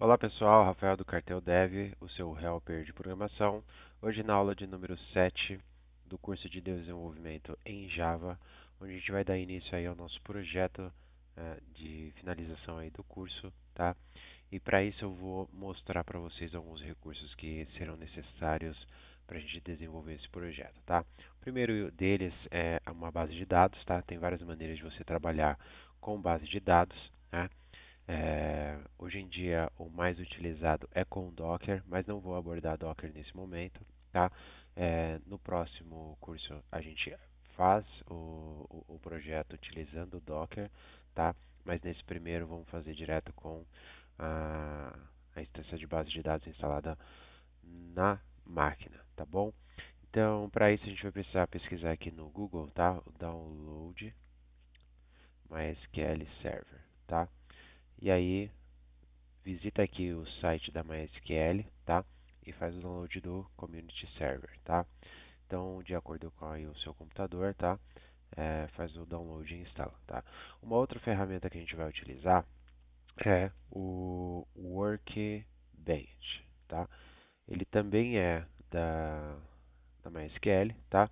Olá pessoal, Rafael do Cartel Dev, o seu helper de programação. Hoje na aula de número 7 do curso de desenvolvimento em Java, onde a gente vai dar início aí ao nosso projeto de finalização aí do curso, tá? E para isso eu vou mostrar para vocês alguns recursos que serão necessários para a gente desenvolver esse projeto, tá? O primeiro deles é uma base de dados, tá? Tem várias maneiras de você trabalhar com base de dados, né? Hoje em dia, o mais utilizado é com Docker, mas não vou abordar Docker nesse momento, tá? No próximo curso, a gente faz o projeto utilizando o Docker, tá? Mas nesse primeiro, vamos fazer direto com a, a instância de base de dados instalada na máquina, tá bom? Então, para isso, a gente vai precisar pesquisar aqui no Google, tá? O download MySQL Server, tá? E aí, visita aqui o site da MySQL, tá? E faz o download do Community Server, tá? Então, de acordo com aí o seu computador, tá? Faz o download e instala, tá? Uma outra ferramenta que a gente vai utilizar é o Workbench, tá? Ele também é da MySQL, tá?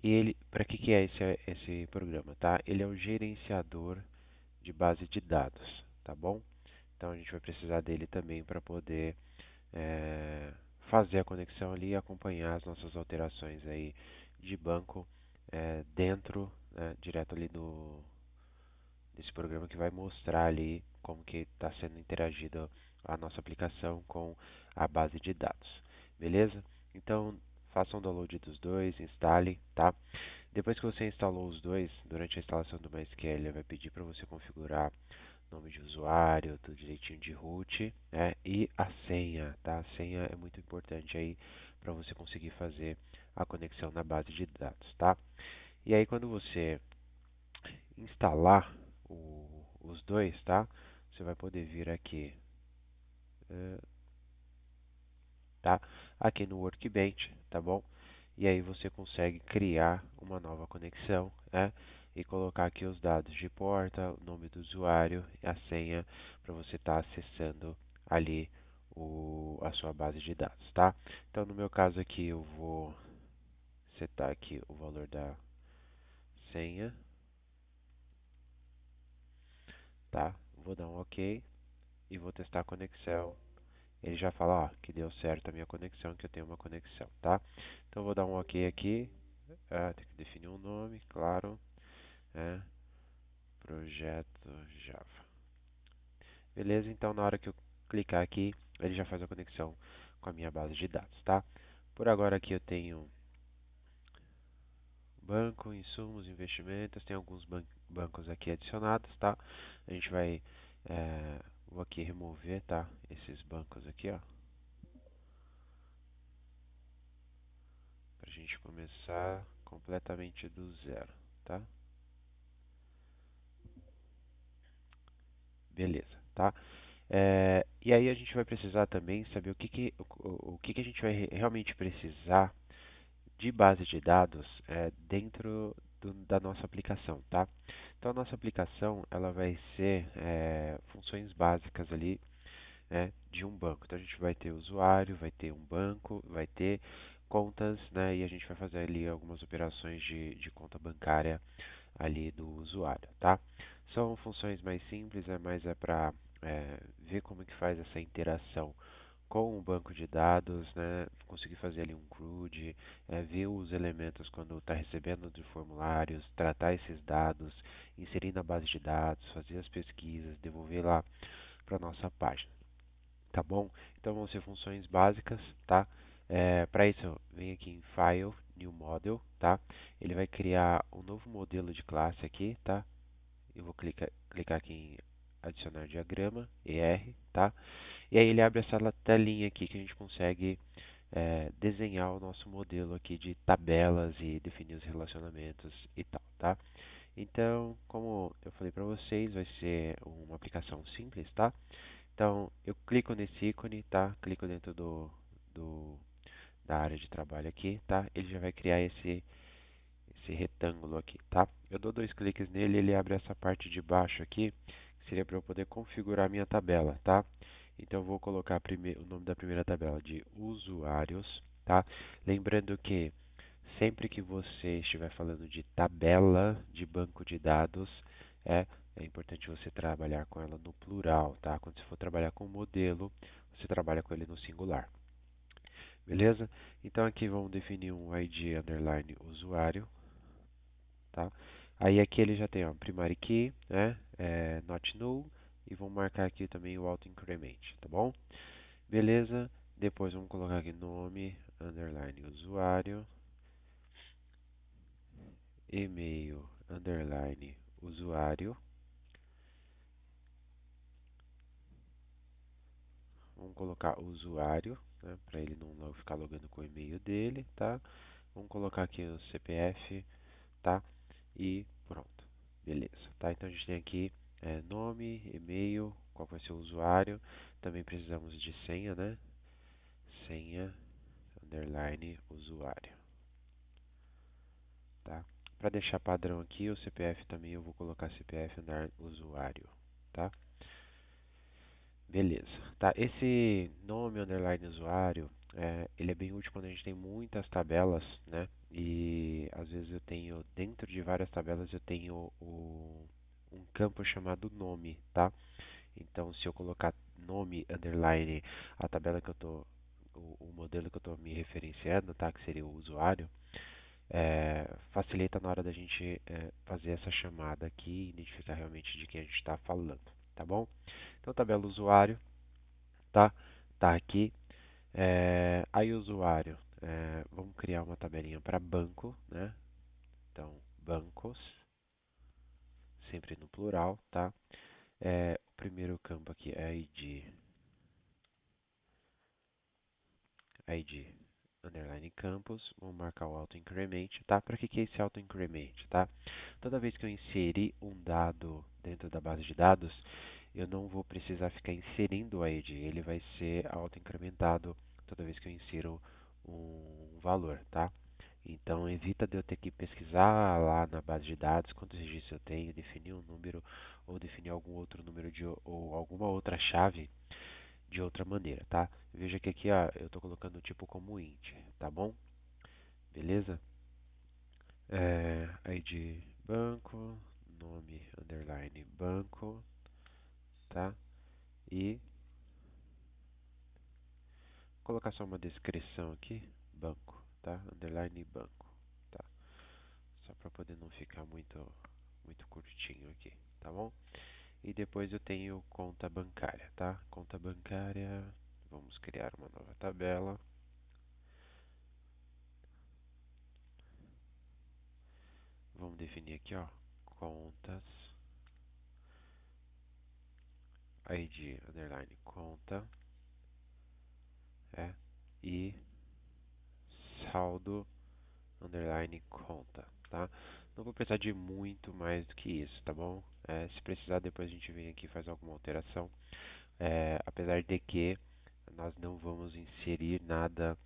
E ele, para que é esse programa, tá? Ele é um gerenciador de base de dados, tá bom? Então a gente vai precisar dele também para poder é, fazer a conexão ali e acompanhar as nossas alterações aí de banco dentro, direto ali desse programa que vai mostrar ali como que está sendo interagida a nossa aplicação com a base de dados. Beleza? Então faça um download dos dois, instale, tá? Depois que você instalou os dois, durante a instalação do MySQL, ele vai pedir para você configurar nome de usuário, tudo direitinho de root, né? E a senha, tá? A senha é muito importante aí para você conseguir fazer a conexão na base de dados, tá? E aí quando você instalar os dois, tá? Você vai poder vir aqui, eh, tá? Aqui no Workbench, tá bom? E aí você consegue criar uma nova conexão, né? E colocar aqui os dados de porta, o nome do usuário e a senha para você estar acessando ali a sua base de dados, tá? Então, no meu caso aqui, eu vou setar aqui o valor da senha, tá? Vou dar um OK e vou testar a conexão. Ele já fala, ó, que deu certo a minha conexão, que eu tenho uma conexão, tá? Então, vou dar um OK aqui. Tem que definir um nome, claro. É, projeto Java. Beleza? Então, na hora que eu clicar aqui, ele já faz a conexão com a minha base de dados, tá? Por agora aqui eu tenho banco, insumos, investimentos, tem alguns bancos aqui adicionados, tá? A gente vai, vou aqui remover, tá? Esses bancos aqui, ó, pra gente começar completamente do zero, tá? Beleza, tá? E aí a gente vai precisar também saber o que que a gente vai realmente precisar de base de dados dentro da nossa aplicação, tá? Então a nossa aplicação ela vai ser funções básicas ali, né, de um banco. Então a gente vai ter usuário, vai ter um banco, vai ter contas, né, e a gente vai fazer ali algumas operações de conta bancária ali do usuário, tá? São funções mais simples, mas é para ver como que faz essa interação com o banco de dados, né? Conseguir fazer ali um CRUD, ver os elementos quando está recebendo de formulários, tratar esses dados, inserir na base de dados, fazer as pesquisas, devolver lá para a nossa página, tá bom? Então vão ser funções básicas, tá? Para isso, vem aqui em File, New Model, tá? Ele vai criar um novo modelo de classe aqui, tá? Eu vou clicar aqui em adicionar diagrama, ER, tá? E aí ele abre essa telinha aqui que a gente consegue desenhar o nosso modelo aqui de tabelas e definir os relacionamentos e tal, tá? Então, como eu falei para vocês, vai ser uma aplicação simples, tá? Então, eu clico nesse ícone, tá? Clico dentro do, da área de trabalho aqui, tá? Ele já vai criar esse retângulo aqui, tá? Eu dou dois cliques nele e ele abre essa parte de baixo aqui, que seria para eu poder configurar a minha tabela, tá? Então, eu vou colocar o nome da primeira tabela de usuários, tá? Lembrando que sempre que você estiver falando de tabela de banco de dados, é, é importante você trabalhar com ela no plural, tá? Quando você for trabalhar com o modelo, você trabalha com ele no singular. Beleza? Então aqui vamos definir um ID underline usuário, tá? Aí aqui ele já tem ó, primary key, né? Not null e vamos marcar aqui também o auto increment, tá bom? Beleza? Depois vamos colocar aqui nome underline usuário, e-mail underline usuário. Vamos colocar usuário, né, para ele não ficar logando com o e-mail dele, tá? Vamos colocar aqui o CPF, tá? E pronto, beleza, tá? Então a gente tem aqui nome, e-mail, qual vai ser o usuário. Também precisamos de senha, né? Senha underline usuário, tá? Para deixar padrão aqui, o CPF também eu vou colocar CPF underline usuário, tá? Beleza, tá? Esse nome underline usuário, ele é bem útil quando a gente tem muitas tabelas, né? E às vezes eu tenho, dentro de várias tabelas, eu tenho um campo chamado nome, tá? Então, se eu colocar nome underline a tabela que eu tô, o modelo que eu estou me referenciando, tá? Que seria o usuário, facilita na hora da gente fazer essa chamada aqui e identificar realmente de quem a gente está falando, tá bom? Então, tabela usuário, tá? Tá aqui. Aí, usuário, vamos criar uma tabelinha para banco, né? Então, bancos, sempre no plural, tá? O primeiro campo aqui é ID underline campus, vou marcar o auto-increment, tá? Para que é esse auto-increment, tá? Toda vez que eu inserir um dado dentro da base de dados, eu não vou precisar ficar inserindo o ID, ele vai ser auto-incrementado toda vez que eu insiro um valor, tá? Então, evita de eu ter que pesquisar lá na base de dados quantos registros eu tenho, definir um número ou definir algum outro número ou alguma outra chave de outra maneira, tá? Veja que aqui ó, eu estou colocando o tipo como int, tá bom? Beleza? ID banco, nome underline banco, tá? E colocar só uma descrição aqui, banco, tá? Underline banco, tá? Só para poder não ficar muito curtinho aqui, tá bom? E depois eu tenho conta bancária, tá? Conta bancária, vamos criar uma nova tabela. Vamos definir aqui, ó, contas, ID underline conta, é, e saldo underline conta, tá? Não vou precisar de muito mais do que isso, tá bom? Se precisar, depois a gente vem aqui e faz alguma alteração. Apesar de que nós não vamos inserir nada,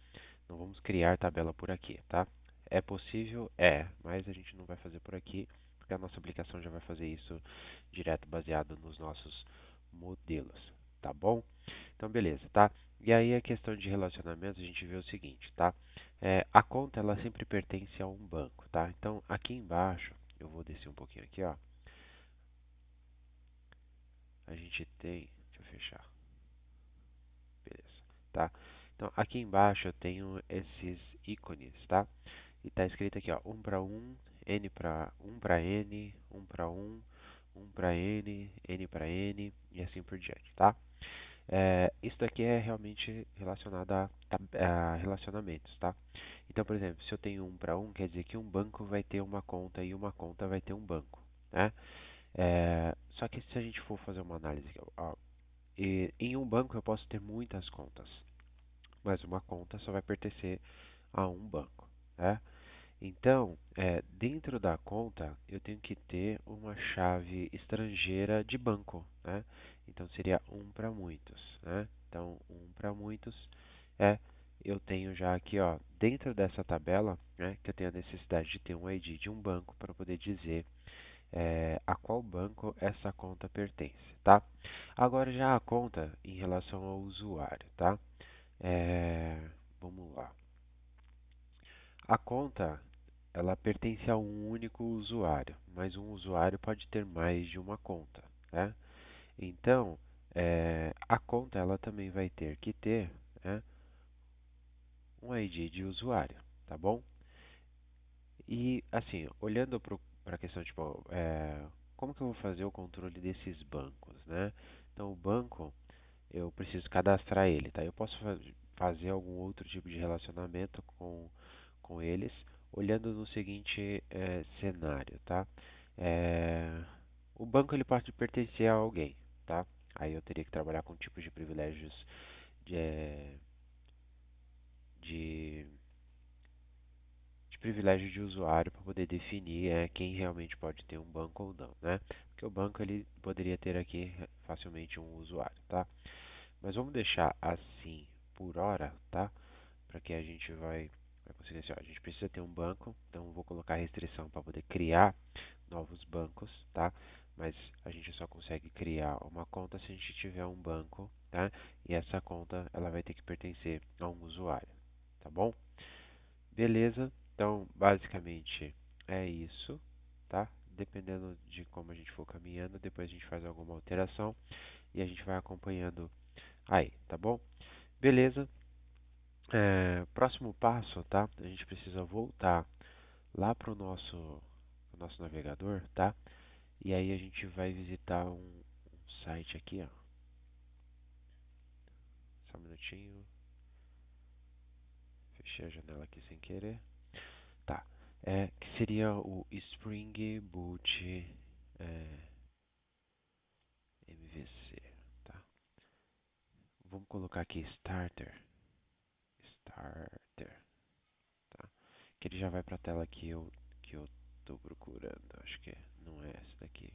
não vamos criar tabela por aqui, tá? É possível? É, mas a gente não vai fazer por aqui, porque a nossa aplicação já vai fazer isso direto baseado nos nossos modelos, tá bom? Então, beleza, tá? E aí, a questão de relacionamento, a gente vê o seguinte, tá? A conta, ela sempre pertence a um banco, tá? Então, aqui embaixo, eu vou descer um pouquinho aqui, ó. A gente tem, deixa eu fechar, beleza, tá? Então, aqui embaixo eu tenho esses ícones, tá? E tá escrito aqui, ó, um para um, N para N, um para um para N para N e assim por diante, tá? Isso daqui é realmente relacionado a relacionamentos, tá? Então, por exemplo, se eu tenho um para um, quer dizer que um banco vai ter uma conta e uma conta vai ter um banco, né? Só que se a gente for fazer uma análise, ó, em um banco eu posso ter muitas contas, mas uma conta só vai pertencer a um banco, né? Então, dentro da conta, eu tenho que ter uma chave estrangeira de banco, né? Então, seria um para muitos, né? Então, um para muitos eu tenho já aqui, ó, dentro dessa tabela, né, que eu tenho a necessidade de ter um ID de um banco para poder dizer a qual banco essa conta pertence, tá? Agora já a conta em relação ao usuário, tá? É, vamos lá. A conta, ela pertence a um único usuário, mas um usuário pode ter mais de uma conta, né? Então, a conta ela também vai ter que ter, né, um ID de usuário, tá bom? E assim, olhando para a questão, tipo, como que eu vou fazer o controle desses bancos, né? Então, o banco, eu preciso cadastrar ele, tá? Eu posso fazer algum outro tipo de relacionamento com eles, olhando no seguinte cenário, tá? É, o banco ele pode pertencer a alguém, tá? Aí eu teria que trabalhar com tipos de privilégios de, eh, de de privilégio de usuário para poder definir quem realmente pode ter um banco ou não, né? Porque o banco ele poderia ter aqui facilmente um usuário, tá? Mas vamos deixar assim por hora, tá? Para que a gente vai conseguir assim, ó, a gente precisa ter um banco, então vou colocar restrição para poder criar novos bancos, tá? Mas a gente só consegue criar uma conta se a gente tiver um banco, tá? E essa conta ela vai ter que pertencer a um usuário, tá bom? Beleza, então basicamente é isso, tá? Dependendo de como a gente for caminhando, depois a gente faz alguma alteração e a gente vai acompanhando aí, tá bom? Beleza, próximo passo, tá? A gente precisa voltar lá para o nosso navegador, tá? E aí a gente vai visitar um site aqui, ó. Só um minutinho, fechei a janela aqui sem querer. Tá, que seria o Spring Boot MVC, tá? Vamos colocar aqui Starter, tá? Que ele já vai para a tela que eu tô procurando. Acho que não é essa daqui.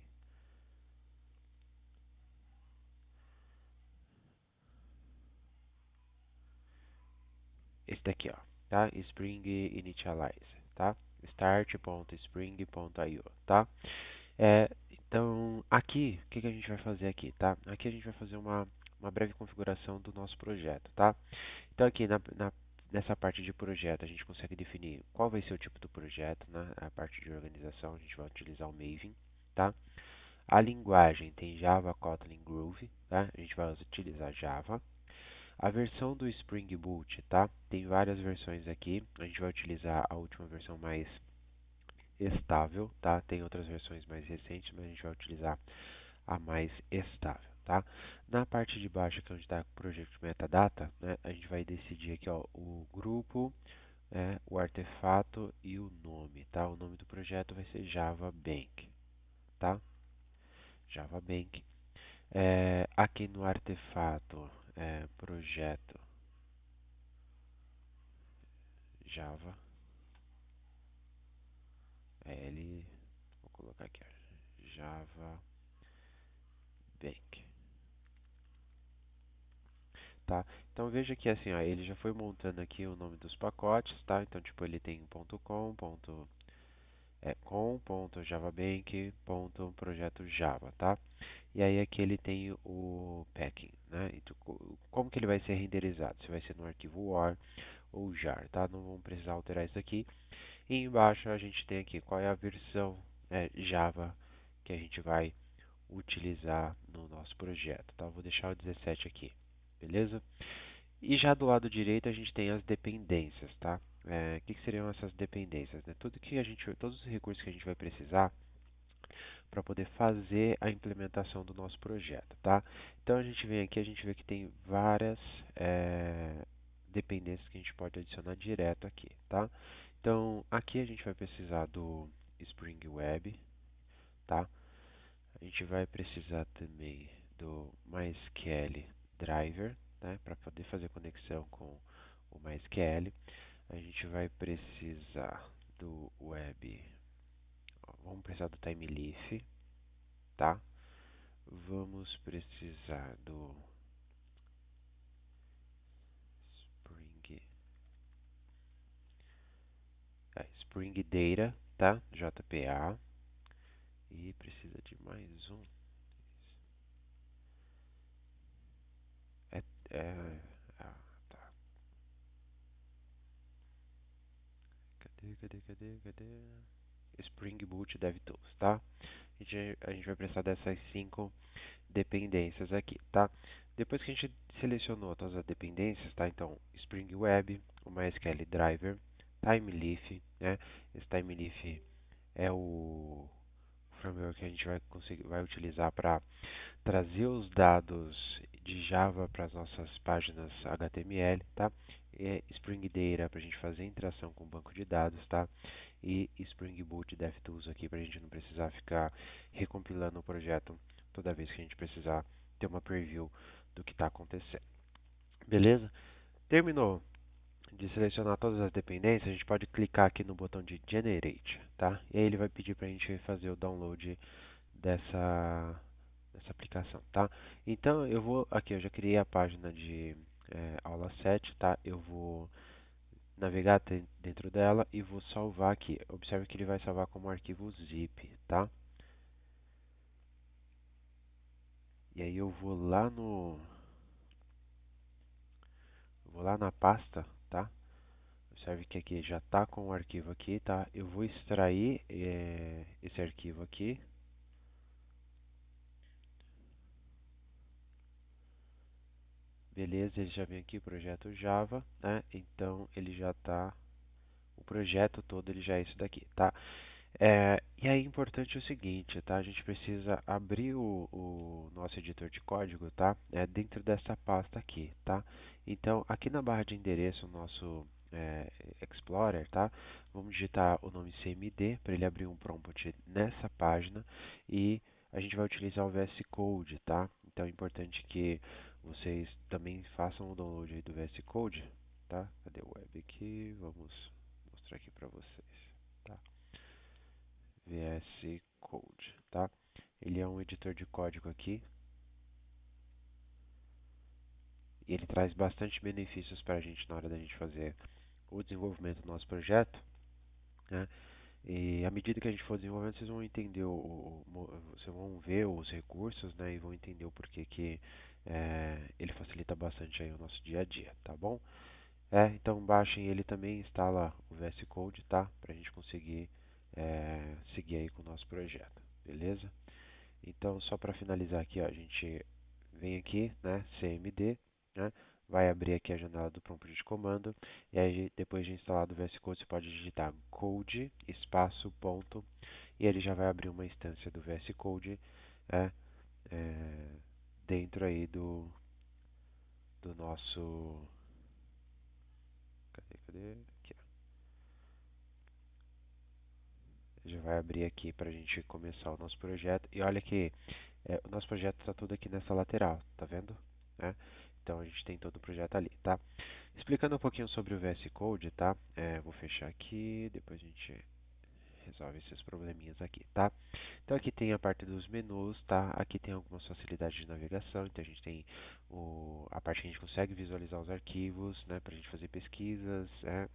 Esse daqui, ó, tá? Spring Initialize, tá? Start.spring.io, tá? Então, aqui, o que que a gente vai fazer aqui, tá? Aqui a gente vai fazer uma breve configuração do nosso projeto, tá? Então, aqui nessa parte de projeto, a gente consegue definir qual vai ser o tipo do projeto, né? A parte de organização, a gente vai utilizar o Maven, tá? A linguagem tem Java, Kotlin, Groove, tá? A gente vai utilizar Java. A versão do Spring Boot, tá? Tem várias versões aqui. A gente vai utilizar a última versão mais estável, tá? Tem outras versões mais recentes, mas a gente vai utilizar a mais estável, tá? Na parte de baixo, que é onde está o Project Metadata, né? A gente vai decidir aqui, ó, o grupo, o artefato e o nome, tá? O nome do projeto vai ser Java Bank, tá? Java Bank. Aqui no artefato, projeto Java L, vou colocar aqui, ó, Java Bank, tá? Então veja que assim, ó, ele já foi montando aqui o nome dos pacotes, tá? Então tipo ele tem .com.javabank.projeto Java, tá? E aí aqui ele tem o packing, né? Então, como que ele vai ser renderizado? Se vai ser no arquivo WAR ou JAR, tá? Não vamos precisar alterar isso aqui. E embaixo a gente tem aqui qual é a versão Java que a gente vai utilizar no nosso projeto, tá? Eu vou deixar o 17 aqui, beleza? E já do lado direito a gente tem as dependências, tá? O que seriam essas dependências, né? Todos os recursos que a gente vai precisar para poder fazer a implementação do nosso projeto, tá? Então a gente vem aqui, a gente vê que tem várias dependências que a gente pode adicionar direto aqui, tá? Então aqui a gente vai precisar do Spring Web, tá? A gente vai precisar também do MySQL Driver, né, para poder fazer conexão com o MySQL. A gente vai precisar do Web, vamos precisar do TimeLeaf, tá? Vamos precisar do Spring, Spring Data, tá? JPA. E precisa de mais um. É, é, ah, tá. Cadê? Spring Boot DevTools, tá? A gente vai precisar dessas 5 dependências aqui, tá? Depois que a gente selecionou todas as dependências, tá? Então, Spring Web, o MySQL Driver, TimeLeaf, né? Esse TimeLeaf é o framework que a gente vai utilizar para trazer os dados de Java para as nossas páginas HTML, tá? E Spring Data para a gente fazer interação com o banco de dados, tá? E Spring Boot DevTools aqui para a gente não precisar ficar recompilando o projeto toda vez que a gente precisar ter uma preview do que está acontecendo. Beleza? Terminou de selecionar todas as dependências, a gente pode clicar aqui no botão de Generate, tá? E aí ele vai pedir para a gente fazer o download dessa aplicação, tá? Então eu vou aqui, eu já criei a página de aula 7, tá? Eu vou navegar dentro dela e vou salvar aqui. Observe que ele vai salvar como arquivo zip, tá? E aí eu vou lá na pasta, tá? Observe que aqui já está com o arquivo aqui, tá? Eu vou extrair esse arquivo aqui. Beleza, ele já vem aqui, projeto Java, né? Então ele já está, o projeto todo ele já é isso daqui, tá? E aí, importante é o seguinte, tá? A gente precisa abrir o nosso editor de código, tá? Dentro dessa pasta aqui, tá? Então, aqui na barra de endereço, o nosso Explorer, tá? Vamos digitar o nome CMD para ele abrir um prompt nessa página e a gente vai utilizar o VS Code, tá? Então, é importante que vocês também façam o download aí do VS Code, tá? Cadê o web aqui? Vamos mostrar aqui para vocês, tá? VS Code, tá? Ele é um editor de código aqui e ele traz bastante benefícios para a gente na hora da gente fazer o desenvolvimento do nosso projeto, né? E à medida que a gente for desenvolvendo, vocês vão entender vocês vão ver os recursos, né? E vão entender o porquê que ele facilita bastante aí o nosso dia a dia, tá bom? Então baixem ele também, instala o VS Code, tá? Para a gente conseguir seguir aí com o nosso projeto, beleza? Então, só para finalizar aqui, ó, a gente vem aqui, né, CMD, né, vai abrir aqui a janela do prompt de comando, e aí depois de instalado o VS Code, você pode digitar code, espaço, ponto, e ele já vai abrir uma instância do VS Code é, é, dentro aí do nosso... Cadê? Aqui, ó. Já vai abrir aqui para a gente começar o nosso projeto. E olha que o nosso projeto está todo aqui nessa lateral, tá vendo? Né? Então a gente tem todo o projeto ali, tá? Explicando um pouquinho sobre o VS Code, tá? Vou fechar aqui, depois a gente resolve esses probleminhas aqui, tá? Então aqui tem a parte dos menus, tá? Aqui tem algumas facilidades de navegação, então a gente tem a parte que a gente consegue visualizar os arquivos, né? Para a gente fazer pesquisas, é,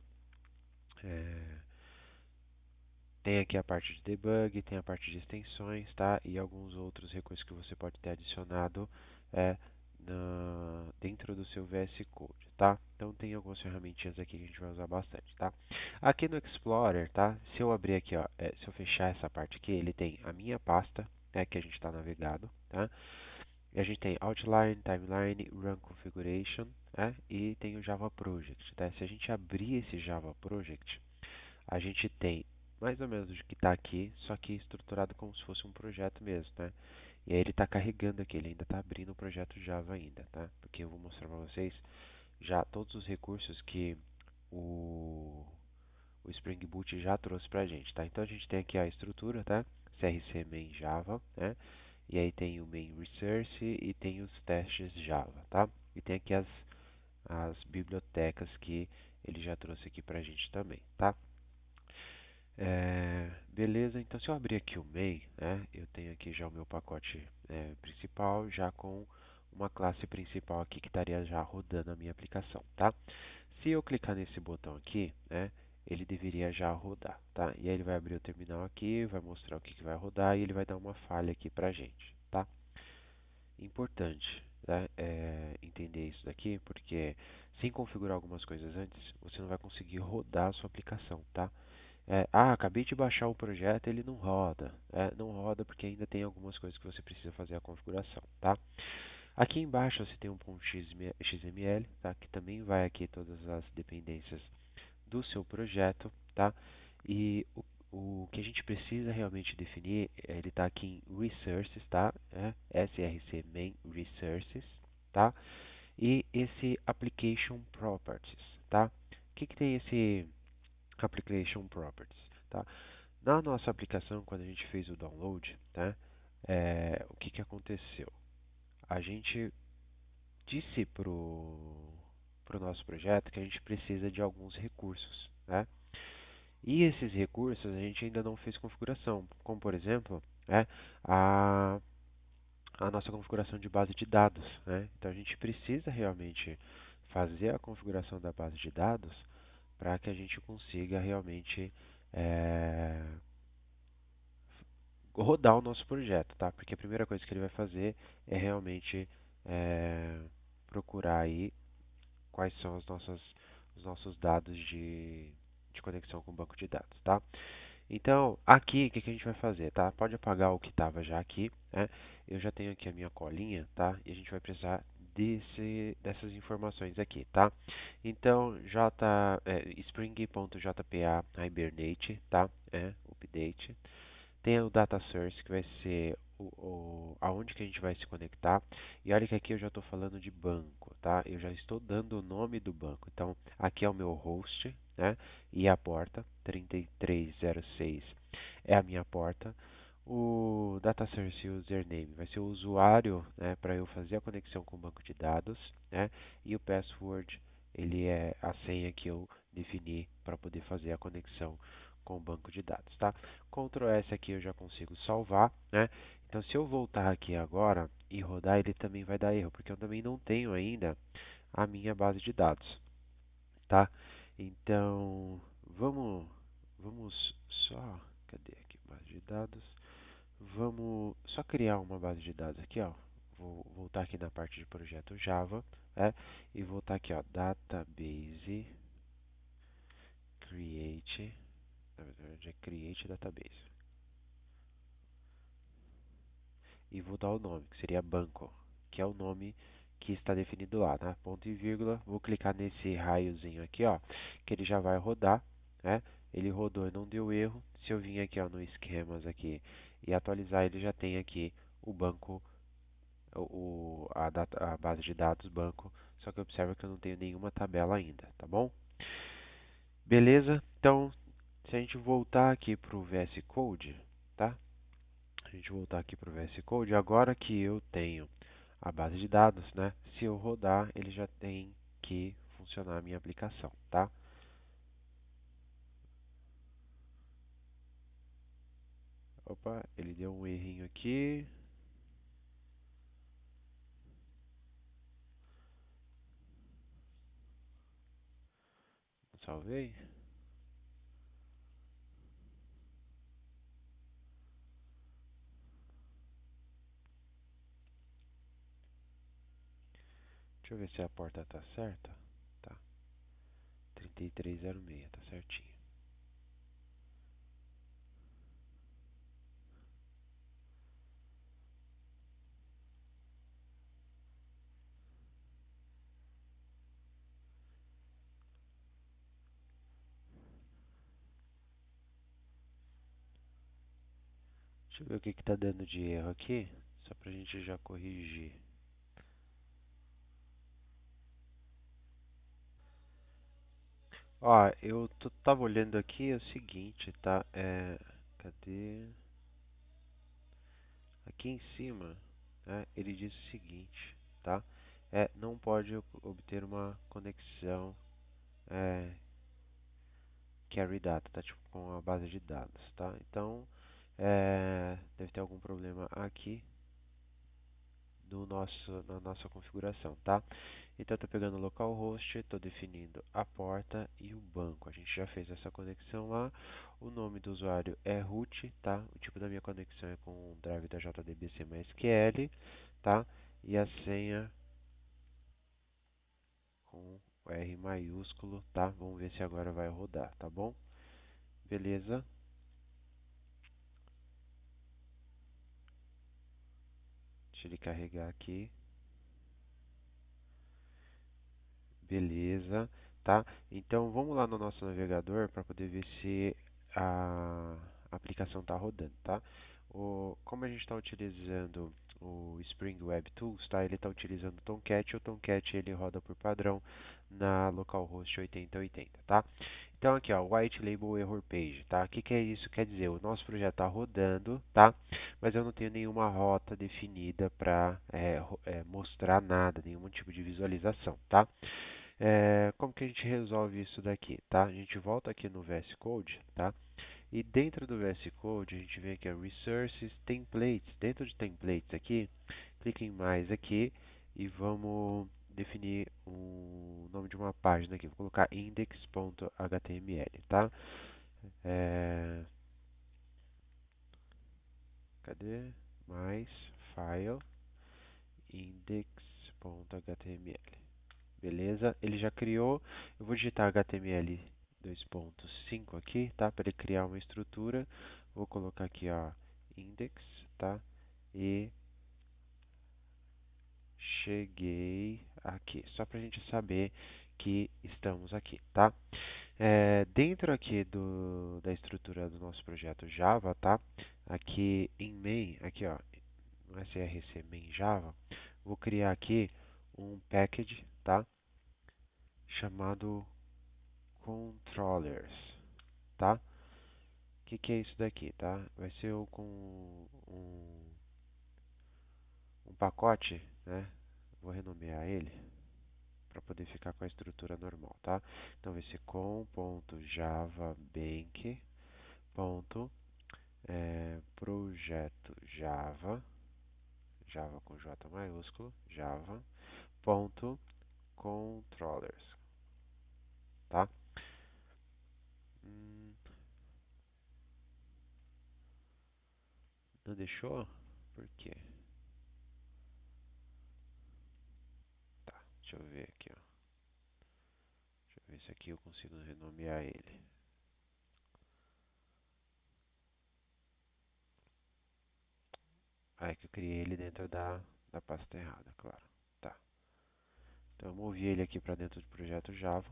tem aqui a parte de debug, tem a parte de extensões, tá? E alguns outros recursos que você pode ter adicionado é, dentro do seu VS Code, tá? Então tem algumas ferramentinhas aqui que a gente vai usar bastante, tá? Aqui no Explorer, tá? Se eu abrir aqui, ó, se eu fechar essa parte aqui, ele tem a minha pasta, que a gente está navegado, tá? E a gente tem Outline, Timeline, Run Configuration, e tem o Java Project, tá? Se a gente abrir esse Java Project, a gente tem mais ou menos o que está aqui, só que estruturado como se fosse um projeto mesmo, né? E aí ele está carregando aqui, ele ainda está abrindo o projeto Java ainda, tá? Porque eu vou mostrar para vocês já todos os recursos que o, o Spring Boot já trouxe para a gente, tá? Então a gente tem aqui a estrutura, tá? CRC main Java, né? E aí tem o main resource e tem os testes Java, tá? E tem aqui as bibliotecas que ele já trouxe aqui para a gente também, tá? Beleza, então se eu abrir aqui o main, né, eu tenho aqui já o meu pacote principal, já com uma classe principal aqui que estaria já rodando a minha aplicação, tá? Se eu clicar nesse botão aqui, né, ele deveria já rodar, tá? E aí ele vai abrir o terminal aqui, vai mostrar o que que vai rodar e ele vai dar uma falha aqui pra gente, tá? Importante, né, entender isso daqui, porque sem configurar algumas coisas antes, você não vai conseguir rodar a sua aplicação, tá? Acabei de baixar o projeto, ele não roda. Não roda porque ainda tem algumas coisas que você precisa fazer a configuração, tá? Aqui embaixo você tem um ponto XML, tá? Que também vai aqui todas as dependências do seu projeto, tá? E o que a gente precisa realmente definir, ele está aqui em Resources, tá? SRC Main Resources, tá? E esse Application Properties, tá? O que que tem esse Application Properties, tá? Na nossa aplicação, quando a gente fez o download, tá? O que que aconteceu? A gente disse pro nosso projeto que a gente precisa de alguns recursos, né? E esses recursos a gente ainda não fez configuração, como por exemplo, a, a nossa configuração de base de dados, né? Então a gente precisa realmente fazer a configuração da base de dados para que a gente consiga realmente é, rodar o nosso projeto, tá? Porque a primeira coisa que ele vai fazer é realmente é, procurar aí quais são os nossos dados de conexão com o banco de dados, tá? Então, aqui, o que que a gente vai fazer, tá? Pode apagar o que estava já aqui, né? Eu já tenho aqui a minha colinha, tá? E a gente vai precisar dessas informações aqui, tá? Então, spring.jpa hibernate, tá? Update. Tem o data source, que vai ser aonde que a gente vai se conectar. E olha que aqui eu já estou falando de banco, tá? Eu já estou dando o nome do banco. Então, aqui é o meu host, né? E a porta, 3306 é a minha porta. O data source username vai ser o usuário, né, para eu fazer a conexão com o banco de dados, né? E o password, ele é a senha que eu defini para poder fazer a conexão com o banco de dados, tá? Ctrl S aqui eu já consigo salvar, né? Então, se eu voltar aqui agora e rodar, ele também vai dar erro, porque eu também não tenho ainda a minha base de dados, tá? Então, vamos só, cadê aqui, base de dados? Vamos só criar uma base de dados aqui, ó. Vou voltar aqui na parte de projeto Java, e voltar aqui, ó, database create, na verdade é create database. E vou dar o nome, que seria banco, que é o nome que está definido lá, né? Ponto e vírgula. Vou clicar nesse raiozinho aqui, ó, que ele já vai rodar, né? Ele rodou e não deu erro. Se eu vir aqui, ó, no esquemas aqui e atualizar, ele já tem aqui o banco, a base de dados banco. Só que observa que eu não tenho nenhuma tabela ainda, tá bom? Beleza? Então, se a gente voltar aqui para o VS Code, tá? A gente voltar aqui para o VS Code, agora que eu tenho a base de dados, né? Se eu rodar, ele já tem que funcionar a minha aplicação, tá? Opa, ele deu um errinho aqui. Salvei. Deixa eu ver se a porta tá certa. Tá, 3306, tá certinho. Deixa eu ver o que que tá dando de erro aqui, só pra gente já corrigir. Ó, tava olhando aqui, é o seguinte, tá? Cadê? Aqui em cima, ele diz o seguinte, tá? Não pode obter uma conexão é, carry data, tá? Tipo, com a base de dados, tá? Então, deve ter algum problema aqui no na nossa configuração, tá? Então, eu estou pegando o localhost, estou definindo a porta e o banco. A gente já fez essa conexão lá. O nome do usuário é root, tá? O tipo da minha conexão é com o drive da JDBC MySQL, tá? E a senha com o R maiúsculo, tá? Vamos ver se agora vai rodar, tá bom? Beleza? Deixa ele carregar aqui. Beleza, tá? Então vamos lá no nosso navegador para poder ver se a aplicação está rodando, tá? Como a gente está utilizando o Spring Web Tools, tá? Ele está utilizando o Tomcat. O Tomcat ele roda por padrão na localhost 8080, tá? Então aqui, ó, White Label Error Page, tá? O que que é isso? Quer dizer, o nosso projeto está rodando, tá? Mas eu não tenho nenhuma rota definida para mostrar nada, nenhum tipo de visualização, tá? Como que a gente resolve isso daqui, tá? A gente volta aqui no VS Code, tá? E dentro do VS Code a gente vem aqui, ó, Resources, Templates. Dentro de Templates aqui, clica em mais aqui e vamos definir o nome de uma página aqui. Vou colocar index.html, tá? É, cadê? Mais file index.html. Beleza? Ele já criou. Eu vou digitar HTML 2.5 aqui, tá? Para ele criar uma estrutura. Vou colocar aqui, ó, index, tá? E cheguei aqui. Só para a gente saber que estamos aqui, tá? Dentro aqui da estrutura do nosso projeto Java, tá? Aqui em main, aqui, ó, no src main Java, vou criar aqui um package, tá? Chamado controllers, tá? O que é isso daqui, tá? Vai ser com um pacote, né? Vou renomear ele para poder ficar com a estrutura normal, tá? Então vai ser com.javabank. Projeto Java, Java com J maiúsculo, Java, ponto controllers, tá? Hum, não deixou? Por quê? Tá, deixa eu ver aqui, ó. Deixa eu ver se aqui eu consigo renomear ele. Ah, é que eu criei ele dentro da pasta errada, claro. Tá. Então eu movi ele aqui para dentro do projeto Java.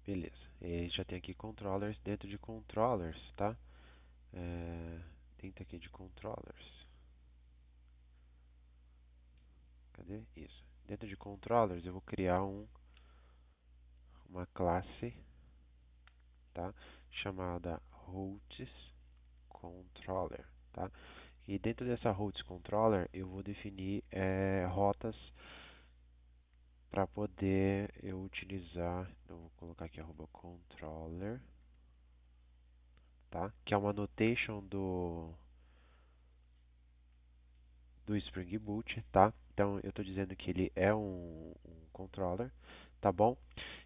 Beleza. E já tem aqui controllers. Dentro de controllers, tá? Dentro aqui de controllers. Cadê? Isso. Dentro de controllers eu vou criar uma classe, tá? Chamada routes controller, tá? E dentro dessa routes controller eu vou definir rotas para poder eu utilizar. Eu vou colocar aqui @controller, tá? Que é uma annotation do Spring Boot, tá? Então eu estou dizendo que ele é um controller, tá bom?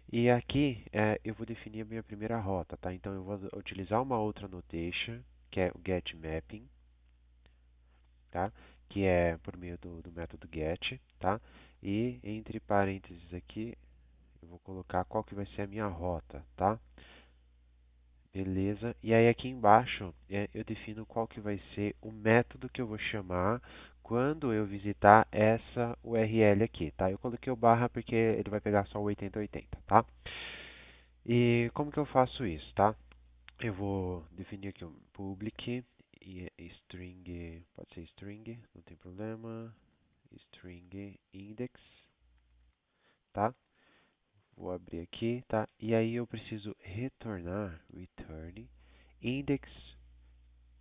E aqui eu vou definir a minha primeira rota, tá? Então eu vou utilizar uma outra annotation, que é o getMapping, tá? Que é por meio do método get, tá? E entre parênteses aqui eu vou colocar qual que vai ser a minha rota, tá? Beleza. E aí aqui embaixo eu defino qual que vai ser o método que eu vou chamar quando eu visitar essa URL aqui, tá? Eu coloquei o barra porque ele vai pegar só o 8080, tá? E como que eu faço isso, tá? Eu vou definir aqui um public e string, pode ser string, não tem problema, string index, tá? Vou abrir aqui, tá? E aí eu preciso retornar, return, index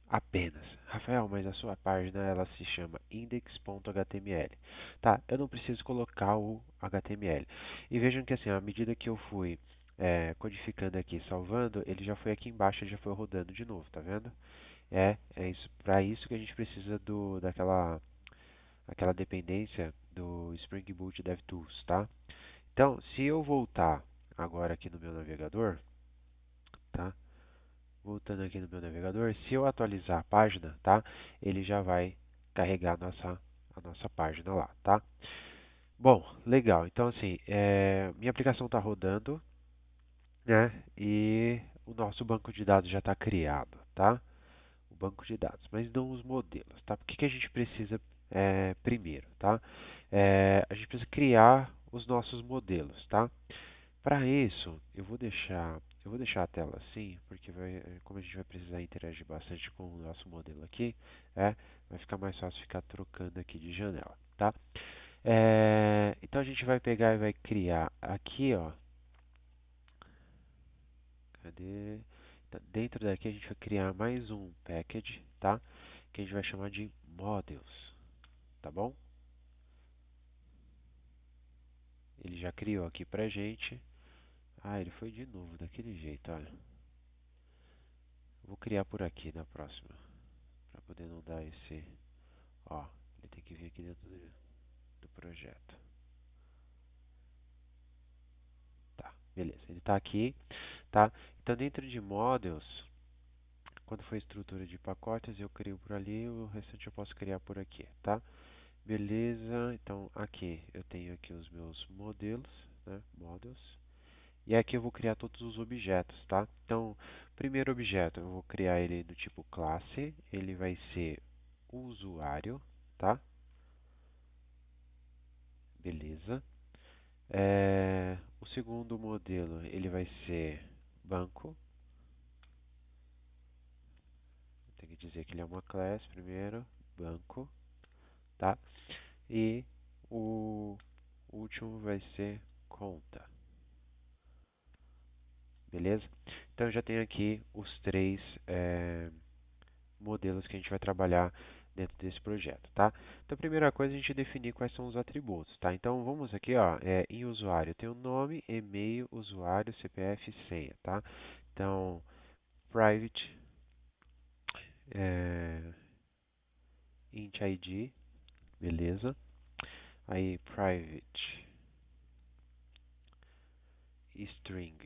apenas. Rafael, mas a sua página ela se chama index.html, tá? Eu não preciso colocar o HTML. E vejam que assim, à medida que eu fui codificando aqui, salvando, ele já foi aqui embaixo, ele já foi rodando de novo, tá vendo? É isso, para isso que a gente precisa daquela aquela dependência do Spring Boot DevTools, tá? Então, se eu voltar agora aqui no meu navegador, tá? Voltando aqui no meu navegador, se eu atualizar a página, tá? Ele já vai carregar a nossa página lá, tá? Bom, legal. Então, assim, minha aplicação está rodando, né? E o nosso banco de dados já está criado, tá? O banco de dados, mas não os modelos, tá? Por que a gente precisa primeiro, tá? A gente precisa criar os nossos modelos, tá? Para isso, eu vou deixar a tela assim, porque como a gente vai precisar interagir bastante com o nosso modelo aqui, vai ficar mais fácil ficar trocando aqui de janela, tá? Então a gente vai pegar e vai criar aqui, ó, cadê? Então, dentro daqui a gente vai criar mais um package, tá? Que a gente vai chamar de models, tá bom? Ele já criou aqui pra gente. Ah, ele foi de novo daquele jeito, olha. Vou criar por aqui na próxima, para poder não dar esse. Ó, ele tem que vir aqui dentro do projeto. Tá, beleza. Ele está aqui, tá? Então, dentro de models, quando for estrutura de pacotes, eu crio por ali, o restante eu posso criar por aqui, tá? Beleza, então aqui eu tenho aqui os meus modelos, né? Models. E aqui eu vou criar todos os objetos, tá? Então, primeiro objeto, eu vou criar ele do tipo classe, ele vai ser usuário, tá? Beleza. O segundo modelo, ele vai ser banco. Tem que dizer que ele é uma class primeiro, banco, tá? E o último vai ser conta, beleza? Então eu já tenho aqui os três modelos que a gente vai trabalhar dentro desse projeto, tá? Então, a primeira coisa é a gente definir quais são os atributos, tá? Então, vamos aqui, ó, em usuário, tem o nome, e-mail, usuário, CPF e senha, tá? Então, private, é, int ID, beleza? Aí, private, string,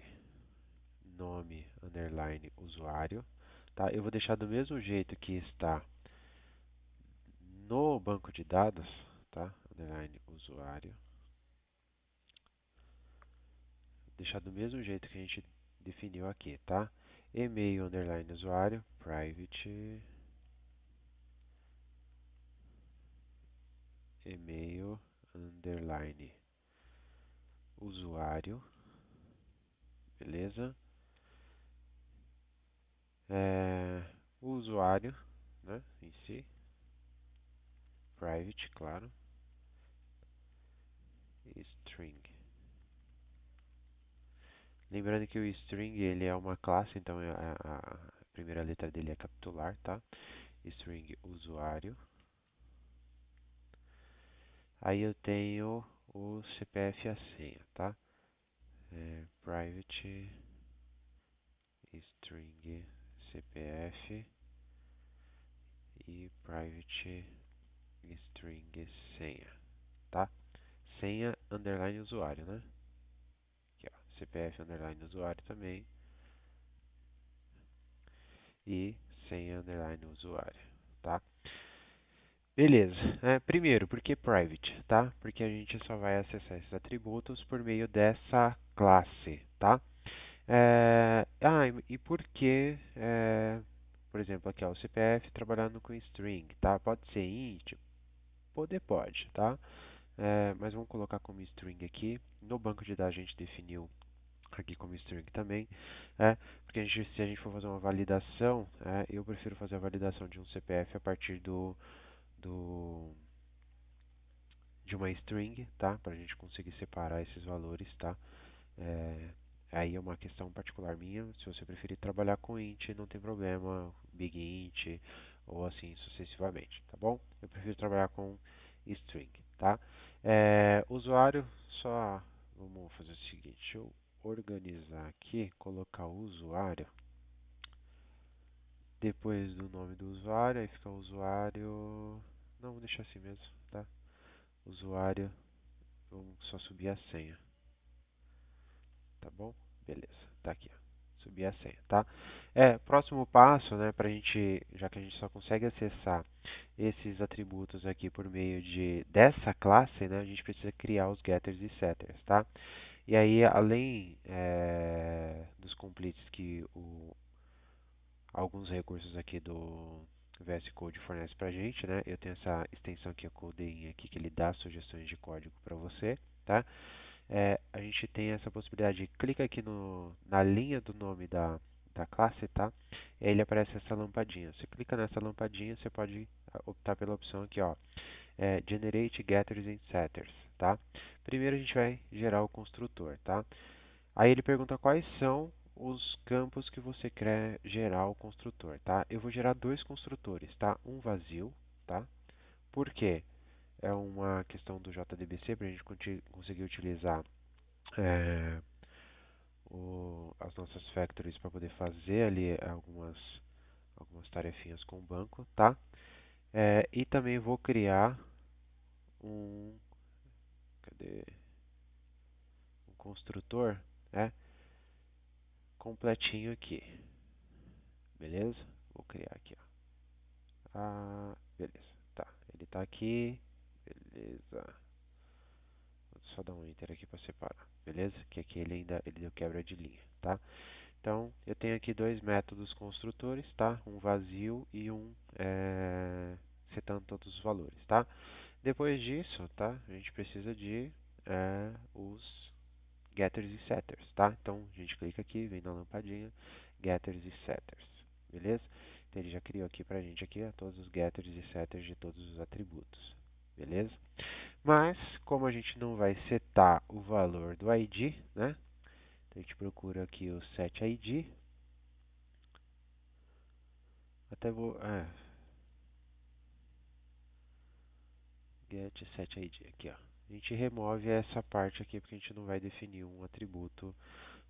nome, underline, usuário, tá? Eu vou deixar do mesmo jeito que está no banco de dados, tá? Underline, usuário. Deixar do mesmo jeito que a gente definiu aqui, tá? E-mail underline usuário, private, e-mail underline usuário, beleza? O usuário, né, em si, private, claro, e string. Lembrando que o string ele é uma classe, então a primeira letra dele é capitular, tá? String usuário. Aí eu tenho o CPF e a senha, tá? Private string CPF e private string senha, tá? Senha underline usuário, né? Aqui, ó, CPF underline usuário também e senha underline usuário, tá? Beleza. Primeiro, por que private, tá? Porque a gente só vai acessar esses atributos por meio dessa classe, tá? E por que, por exemplo, aqui ó, o CPF trabalhando com string, tá? Pode ser int, pode, tá? Mas vamos colocar como string aqui. No banco de dados a gente definiu aqui como string também, porque se a gente for fazer uma validação, eu prefiro fazer a validação de um CPF a partir do de uma string, tá? Para a gente conseguir separar esses valores, tá? É, aí é uma questão particular minha. Se você preferir trabalhar com int, não tem problema, big int ou assim sucessivamente, tá bom? Eu prefiro trabalhar com string, tá? Usuário, só vamos fazer o seguinte, deixa eu organizar aqui, colocar o usuário depois do nome do usuário, aí fica usuário, não, vou deixar assim mesmo, tá? Usuário, vamos só subir a senha, tá bom? Beleza, tá aqui, ó. Subir a senha, tá? Próximo passo, né, pra gente, já que a gente só consegue acessar esses atributos aqui por meio dessa classe, né, a gente precisa criar os getters e setters, tá? E aí, além dos completes que alguns recursos aqui do VS Code fornece pra gente, né? Eu tenho essa extensão aqui, a Codein aqui, que ele dá sugestões de código para você, tá? A gente tem essa possibilidade de clica aqui na linha do nome da classe, tá? E aí ele aparece essa lampadinha. Você clica nessa lampadinha, você pode optar pela opção aqui, ó, Generate Getters and Setters, tá? Primeiro a gente vai gerar o construtor, tá? Aí ele pergunta quais são os campos que você quer gerar o construtor, tá? Eu vou gerar dois construtores, tá? Um vazio, tá? Por quê? É uma questão do JDBC para a gente conseguir utilizar é, as nossas factories para poder fazer ali algumas tarefinhas com o banco, tá? E também vou criar um, cadê? Um construtor, né? Completinho aqui, beleza? Vou criar aqui, ó. Beleza. Tá, ele tá aqui. Beleza. Vou só dar um enter aqui para separar. Beleza? Que aqui ele deu quebra de linha, tá? Então, eu tenho aqui dois métodos construtores, tá? Um vazio e um setando todos os valores, tá? Depois disso, tá? A gente precisa de os getters e setters, tá? Então, a gente clica aqui, vem na lampadinha, getters e setters, beleza? Então, ele já criou aqui pra gente aqui, ó, todos os getters e setters de todos os atributos, beleza? Mas, como a gente não vai setar o valor do ID, né? Então, a gente procura aqui o setID, até vou, get setID, aqui, ó. A gente remove essa parte aqui porque a gente não vai definir um atributo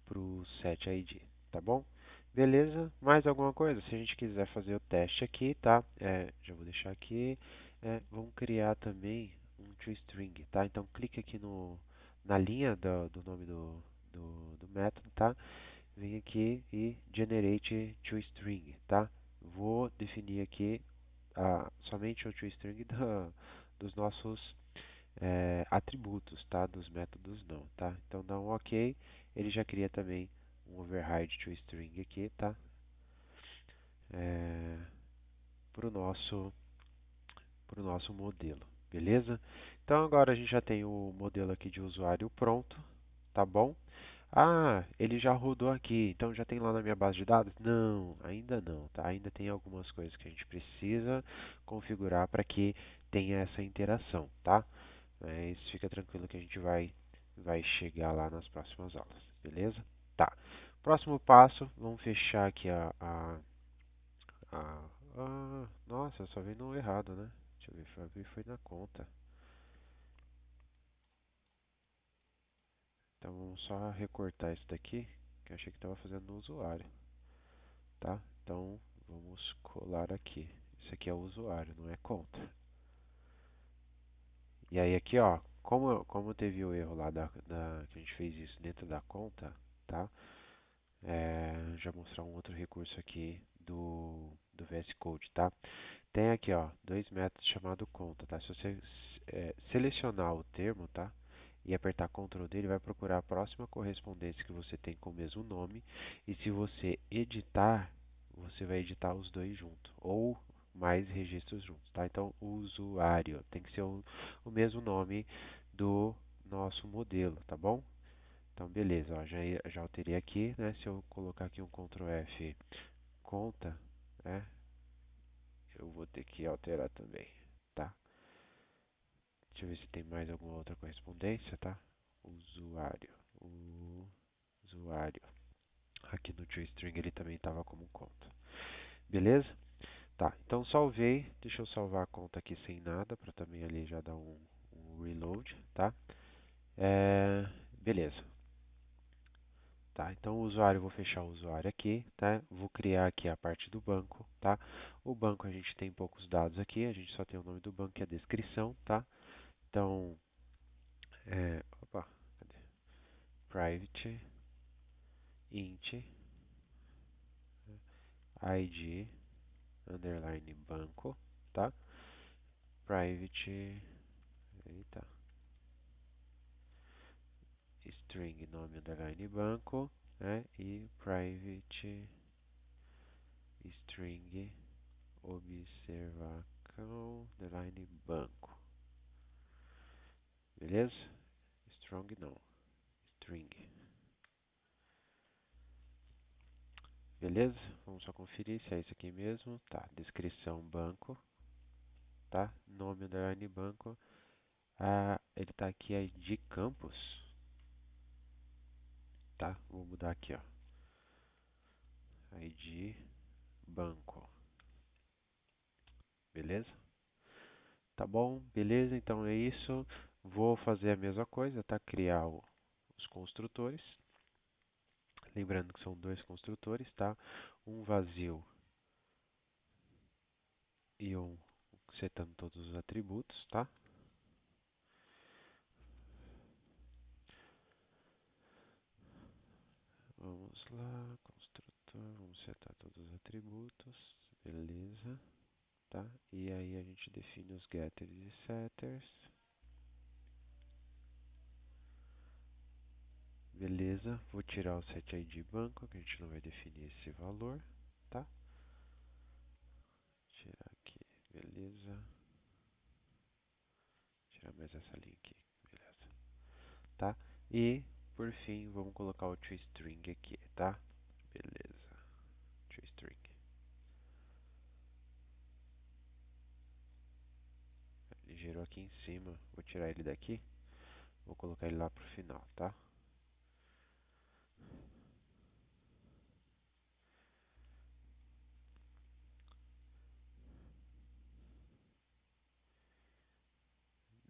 para o setID, tá bom? Beleza? Mais alguma coisa? Se a gente quiser fazer o teste aqui, tá? Já vou deixar aqui. Vamos criar também um toString, tá? Então clique aqui na linha do nome do método, tá? Vem aqui e generate toString, tá? Vou definir aqui somente o toString dos nossos atributos, tá? Dos métodos não, tá? Então dá um OK, ele já cria também um override toString aqui, tá? Para o nosso modelo, beleza? Então agora a gente já tem o modelo aqui de usuário pronto, tá bom? Ele já rodou aqui, então já tem lá na minha base de dados? Não, ainda não, tá? Ainda tem algumas coisas que a gente precisa configurar para que tenha essa interação, tá? Mas fica tranquilo que a gente vai chegar lá nas próximas aulas, beleza? Tá. Próximo passo, vamos fechar aqui nossa, eu só vi no errado, né? Deixa eu ver, foi na conta. Então vamos só recortar isso daqui, que eu achei que estava fazendo no usuário, tá? Então vamos colar aqui. Isso aqui é o usuário, não é conta. E aí aqui, ó, como teve o erro lá que a gente fez isso dentro da conta, tá? Já mostrar um outro recurso aqui do VS Code, tá? Tem aqui, ó, dois métodos chamado conta, tá? Se você selecionar o termo, tá? E apertar Ctrl D, ele vai procurar a próxima correspondência que você tem com o mesmo nome. E se você editar, você vai editar os dois juntos, ou mais registros juntos, tá? Então, usuário tem que ser o mesmo nome do nosso modelo, tá bom? Então, beleza, ó, já alterei aqui, né? Se eu colocar aqui um Ctrl F conta, né? Eu vou ter que alterar também, tá? Deixa eu ver se tem mais alguma outra correspondência, tá? Usuário. o usuário. Aqui no toString ele também estava como conta. Beleza? Tá, então salvei. Deixa eu salvar a conta aqui sem nada, para também ali já dar um reload, tá? Beleza. Tá, então o usuário, vou fechar o usuário aqui, tá? Vou criar aqui a parte do banco, tá? O banco a gente tem poucos dados aqui, a gente só tem o nome do banco e a descrição, tá? Então, opa, cadê? Private int id underline banco, tá? Private, eita, string nome underline banco, né? E private string observação underline banco. Beleza? Strong não. String. Beleza? Vamos só conferir se é isso aqui mesmo. Tá. Descrição banco. Tá? Nome underline banco. Ele tá aqui aí de campus. Tá? Vou mudar aqui, ó. ID banco. Beleza? Tá bom? Beleza? Então é isso. Vou fazer a mesma coisa, tá? Criar os construtores. Lembrando que são dois construtores, tá? Um vazio e um setando todos os atributos, tá? Vamos lá, construtor, vamos setar todos os atributos, beleza, tá? E aí a gente define os getters e setters, beleza. Vou tirar o setID banco, que a gente não vai definir esse valor, tá? Tirar aqui, beleza. Tirar mais essa linha aqui, beleza, tá? E, por fim, vamos colocar o toString aqui, tá? Beleza, toString. Ele gerou aqui em cima, vou tirar ele daqui, vou colocar ele lá pro final, tá?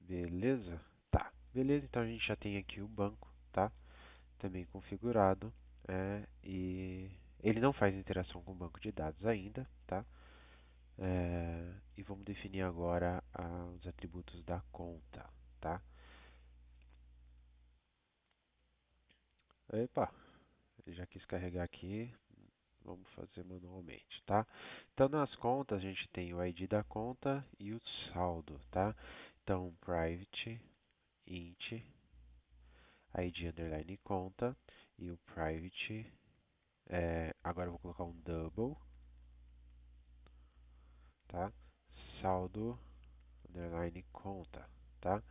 Beleza? Tá, beleza, então a gente já tem aqui o banco, tá? Também configurado, e ele não faz interação com o banco de dados ainda, tá? E vamos definir agora os atributos da conta, tá? Epa, ele já quis carregar aqui, vamos fazer manualmente, tá? Então nas contas a gente tem o ID da conta e o saldo, tá? Então private int ID underline conta e o private. Agora eu vou colocar um double, tá? Saldo underline conta, tá?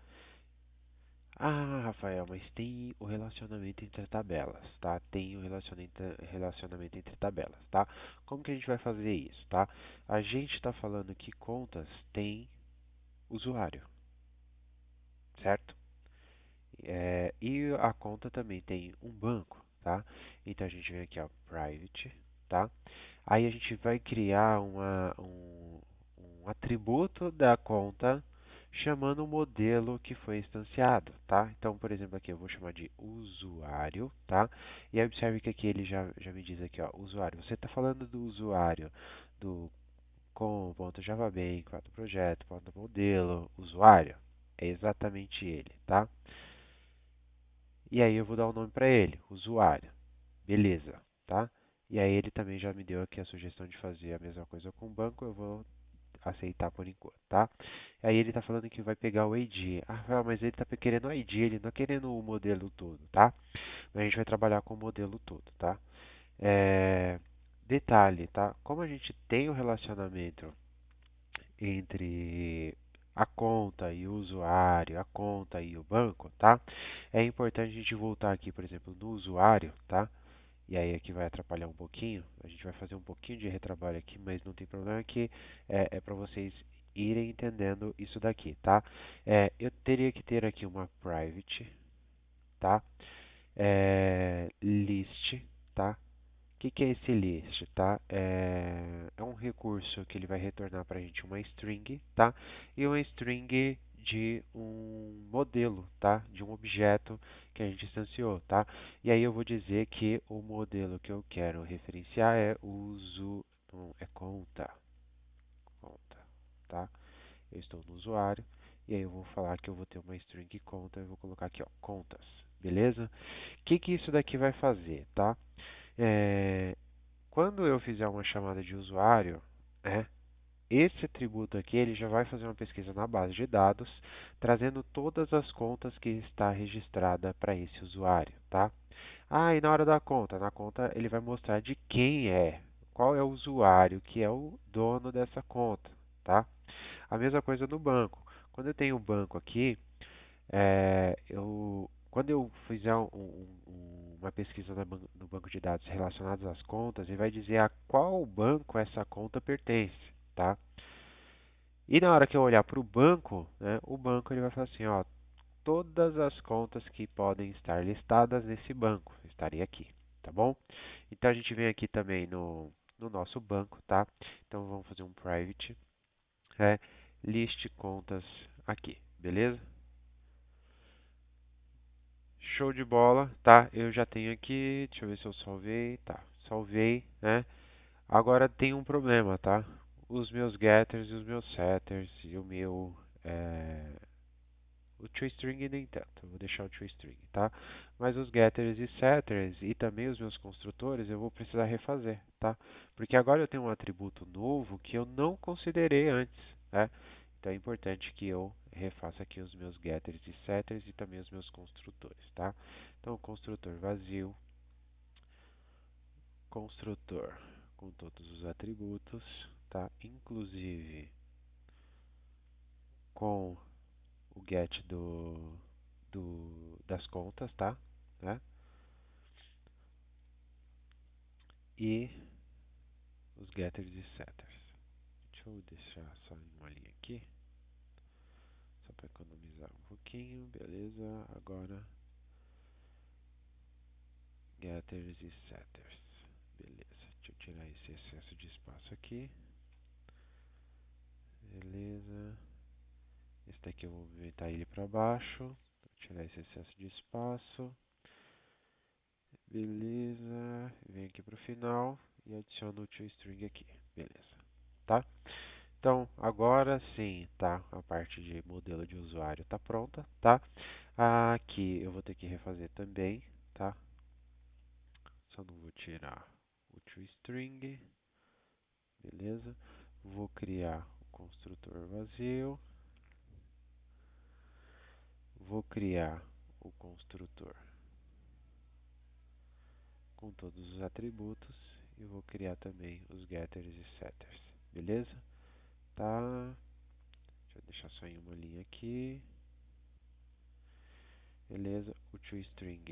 Ah, Rafael, mas tem o relacionamento entre tabelas, tá? Tem o relacionamento entre tabelas, tá? Como que a gente vai fazer isso, tá? A gente está falando que contas tem usuário, certo? E a conta também tem um banco, tá? Então a gente vem aqui, ó, private, tá? Aí a gente vai criar um atributo da conta chamando o modelo que foi instanciado, tá? Então, por exemplo, aqui eu vou chamar de usuário, tá? E aí observe que aqui ele já me diz aqui, ó, usuário. Você está falando do usuário do com.javabank, ponto projeto, ponto modelo, usuário? É exatamente ele, tá? E aí eu vou dar o nome para ele, usuário. Beleza, tá? E aí ele também já me deu aqui a sugestão de fazer a mesma coisa com o banco, eu vou aceitar por enquanto, tá? Aí ele está falando que vai pegar o ID. Ah, Rafael, mas ele está querendo o ID, ele não está querendo o modelo todo, tá? Mas a gente vai trabalhar com o modelo todo, tá? Detalhe, tá? Como a gente tem o relacionamento entre a conta e o usuário, a conta e o banco, tá? É importante a gente voltar aqui, por exemplo, no usuário, tá? E aí aqui vai atrapalhar um pouquinho. A gente vai fazer um pouquinho de retrabalho aqui, mas não tem problema que é para vocês irem entendendo isso daqui, tá? Eu teria que ter aqui uma private, tá? list, tá? Que é esse list, tá? É um recurso que ele vai retornar para a gente uma string, tá? E uma string de um modelo, tá? De um objeto que a gente instanciou, tá? E aí eu vou dizer que o modelo que eu quero referenciar é não, é conta, tá? Eu estou no usuário e aí eu vou falar que eu vou ter uma string conta, eu vou colocar aqui, ó, contas, beleza? O que isso daqui vai fazer, tá? É, Quando eu fizer uma chamada de usuário, né, esse atributo aqui ele já vai fazer uma pesquisa na base de dados, trazendo todas as contas que está registrada para esse usuário, tá? Ah, e na hora da conta? Na conta ele vai mostrar de quem é, qual é o usuário que é o dono dessa conta, tá? A mesma coisa no banco. Quando eu tenho um banco aqui, quando eu fizer uma pesquisa no banco de dados relacionados às contas, ele vai dizer a qual banco essa conta pertence, tá? E na hora que eu olhar para o banco, né, o banco ele vai falar assim, ó, todas as contas que podem estar listadas nesse banco, estaria aqui, tá bom? Então a gente vem aqui também no nosso banco, tá? Então vamos fazer um private, é, list contas aqui, beleza? Show de bola, tá? Eu já tenho aqui, deixa eu ver se eu salvei, tá? Salvei, né? Agora tem um problema, tá? Os meus getters e os meus setters e o toString nem tanto, eu vou deixar o toString, tá? Mas os getters e setters e também os meus construtores eu vou precisar refazer, tá? Porque agora eu tenho um atributo novo que eu não considerei antes, né? Então é importante que eu refaça aqui os meus getters e setters e também os meus construtores, tá? Então, construtor vazio, construtor com todos os atributos, tá? Inclusive com o get das contas, tá? Né? E os getters e setters. Deixa eu deixar só em uma linha aqui, só para economizar um pouquinho, beleza? Agora getters e setters, beleza? Deixa eu tirar esse excesso de espaço aqui, beleza? Esse daqui eu vou movimentar ele para baixo, vou tirar esse excesso de espaço, beleza? Vem aqui para o final e adiciono o toString aqui, beleza? Tá? Então, agora sim, tá? A parte de modelo de usuário está pronta, tá? Aqui eu vou ter que refazer também, tá? Só não vou tirar o toString, beleza? Vou criar o construtor vazio, vou criar o construtor com todos os atributos e vou criar também os getters e setters, beleza? Tá? Deixa eu deixar só em uma linha aqui, beleza? O toString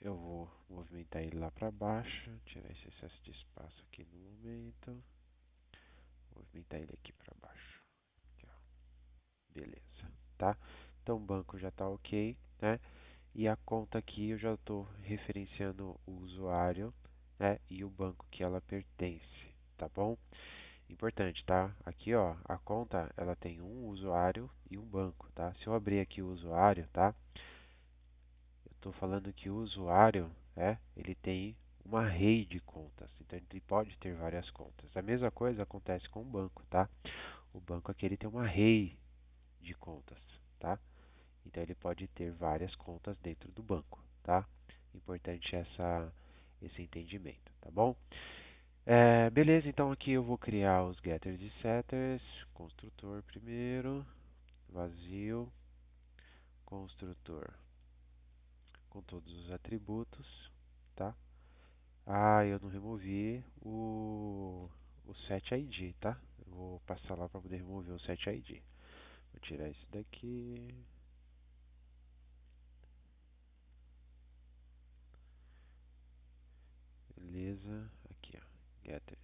eu vou movimentar ele lá para baixo, tirar esse excesso de espaço aqui no momento, movimentar ele aqui para baixo, aqui, ó. Beleza, tá? Então o banco já está ok, né? E a conta aqui eu já estou referenciando o usuário, né? E o banco que ela pertence, tá bom? Importante, tá? Aqui, ó, a conta ela tem um usuário e um banco, tá? Se eu abrir aqui o usuário, tá? Eu estou falando que o usuário, ele tem uma array de contas, então ele pode ter várias contas. A mesma coisa acontece com o banco, tá? O banco aqui ele tem uma array de contas, tá? Então ele pode ter várias contas dentro do banco, tá? Importante esse entendimento, tá bom? Beleza, então aqui eu vou criar os getters e setters, construtor primeiro, vazio, construtor com todos os atributos, tá? Eu não removi o setID, tá? Eu vou passar lá para poder remover o setID. Vou tirar esse daqui. Beleza. Aqui, ó. Getters.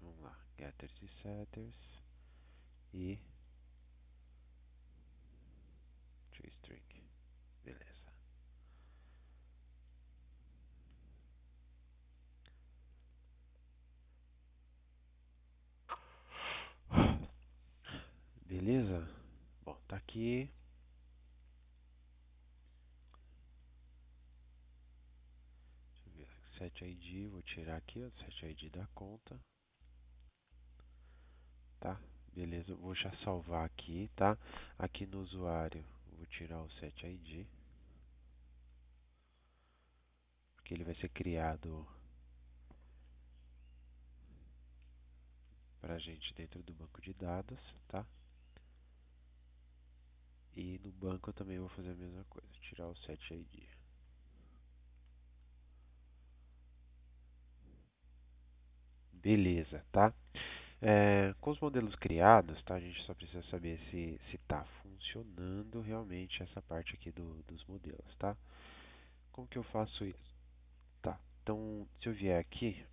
Vamos lá. Getters e setters. E toString. Beleza. beleza? Bom, tá aqui. Deixa eu ver. Set ID, vou tirar aqui o set ID da conta, tá? Beleza, vou já salvar aqui, tá? Aqui no usuário, vou tirar o set ID, porque ele vai ser criado pra gente dentro do banco de dados, tá? E no banco eu também vou fazer a mesma coisa, tirar o set ID. Beleza, tá? Com os modelos criados, tá? A gente só precisa saber se está funcionando realmente essa parte aqui dos modelos, tá? Como que eu faço isso? Tá, então se eu vier aqui,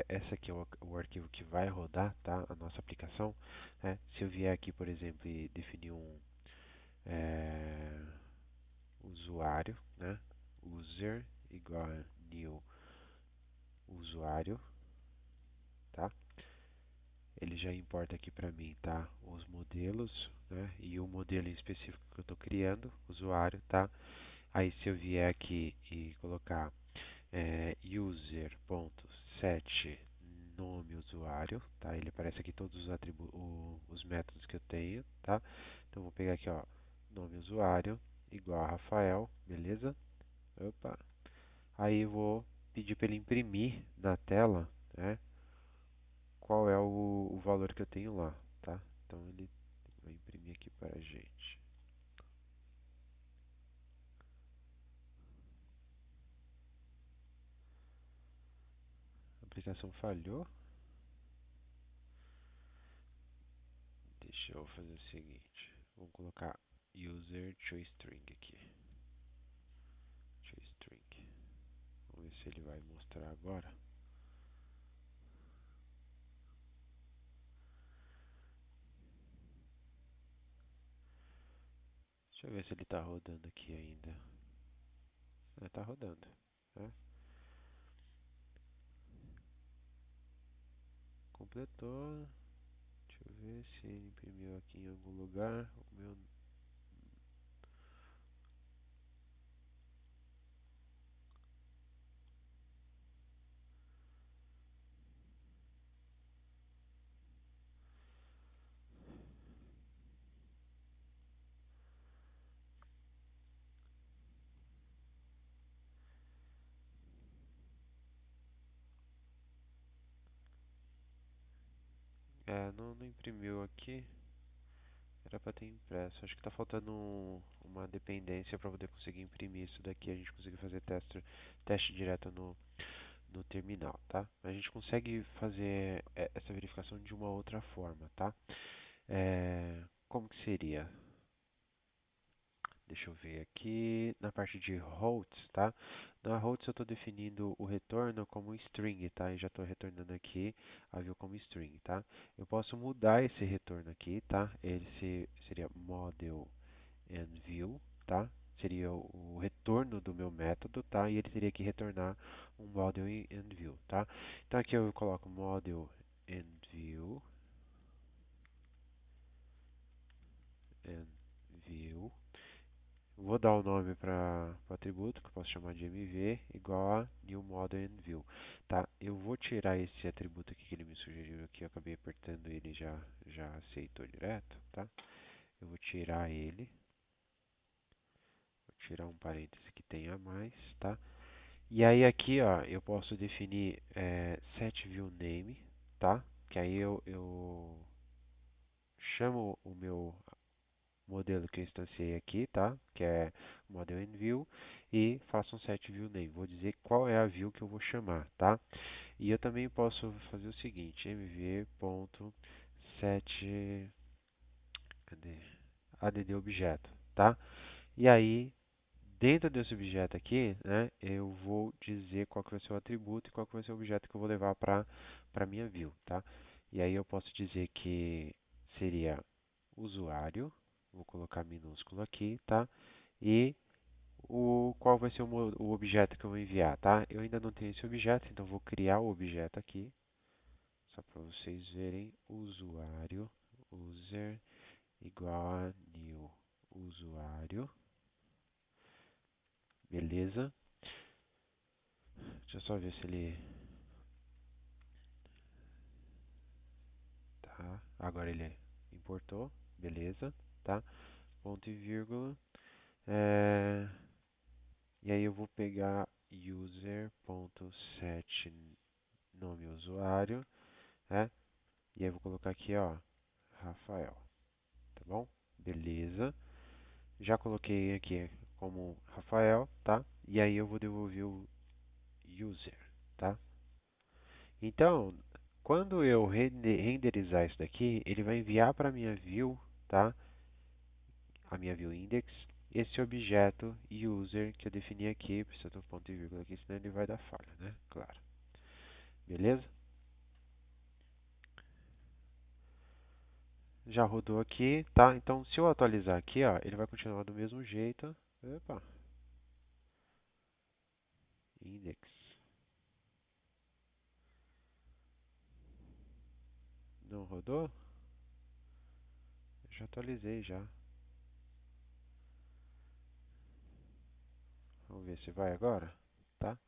essa aqui é o arquivo que vai rodar, tá? A nossa aplicação. Se eu vier aqui, por exemplo, e definir um é, usuário, né? User igual a new usuário, tá? Ele já importa aqui para mim, tá? Os modelos, né? E o modelo em específico que eu estou criando, usuário, tá? Aí se eu vier aqui e colocar user.set nome usuário, tá? Ele aparece aqui todos os atributos, os métodos que eu tenho, tá? Então vou pegar aqui, ó, nome usuário igual a Rafael, beleza? Opa. Aí eu vou pedir para ele imprimir na tela, né? Qual é o valor que eu tenho lá, tá? Então ele vai imprimir aqui para a gente. A aplicação falhou. Deixa eu fazer o seguinte. Vamos colocar user toString aqui. toString. Vamos ver se ele vai mostrar agora. Deixa eu ver se ele está rodando aqui ainda. Está rodando. Né? Completou. Deixa eu ver se ele imprimiu aqui em algum lugar. O meu não imprimiu aqui. Era para ter impresso. Acho que está faltando uma dependência para poder conseguir imprimir isso daqui. A gente conseguir fazer teste direto no terminal, tá? A gente consegue fazer essa verificação de uma outra forma, tá? Como que seria? Deixa eu ver aqui na parte de holds, tá? Na holds eu estou definindo o retorno como string, tá? E já estou retornando aqui a view como string, tá? Eu posso mudar esse retorno aqui, tá? Seria model and view, tá? Seria o retorno do meu método, tá? E ele teria que retornar um model and view, tá? Então aqui eu coloco model and view. Vou dar o nome para o atributo, que eu posso chamar de mv, igual a new model and view, tá? Eu vou tirar esse atributo aqui que ele me sugeriu aqui, eu acabei apertando ele e já aceitou direto, tá? Eu vou tirar ele, vou tirar um parêntese que tenha mais, tá? E aí aqui, ó, eu posso definir setViewName, tá? Que aí eu chamo o meu modelo que eu instanciei aqui, tá? Que é model and view e faço um setViewName. Vou dizer qual é a view que eu vou chamar, tá? E eu também posso fazer o seguinte, mv.set cadê? addObjeto, tá? E aí dentro desse objeto aqui, né, eu vou dizer qual que vai ser o atributo e qual que vai ser o objeto que eu vou levar para minha view, tá? E aí eu posso dizer que seria usuário, vou colocar minúsculo aqui, tá? E qual vai ser o objeto que eu vou enviar, tá? Eu ainda não tenho esse objeto, então vou criar o objeto aqui, só para vocês verem, usuário. user igual a new usuário, beleza? Deixa eu só ver se ele tá. Agora ele importou, beleza, tá? Ponto e vírgula. É, e aí eu vou pegar user.set nome usuário, né? E aí eu vou colocar aqui, ó, Rafael, tá bom? Beleza. Já coloquei aqui como Rafael, tá? E aí eu vou devolver o user, tá? Então, quando eu renderizar isso daqui, ele vai enviar para a minha view, tá? A minha view index, esse objeto user que eu defini aqui, precisa ter um ponto e vírgula aqui, senão ele vai dar falha, né? Claro. Beleza? Já rodou aqui, tá? Então, se eu atualizar aqui, ó, ele vai continuar do mesmo jeito. Opa, index. Não rodou? Eu já atualizei já. Vamos ver se vai agora, tá?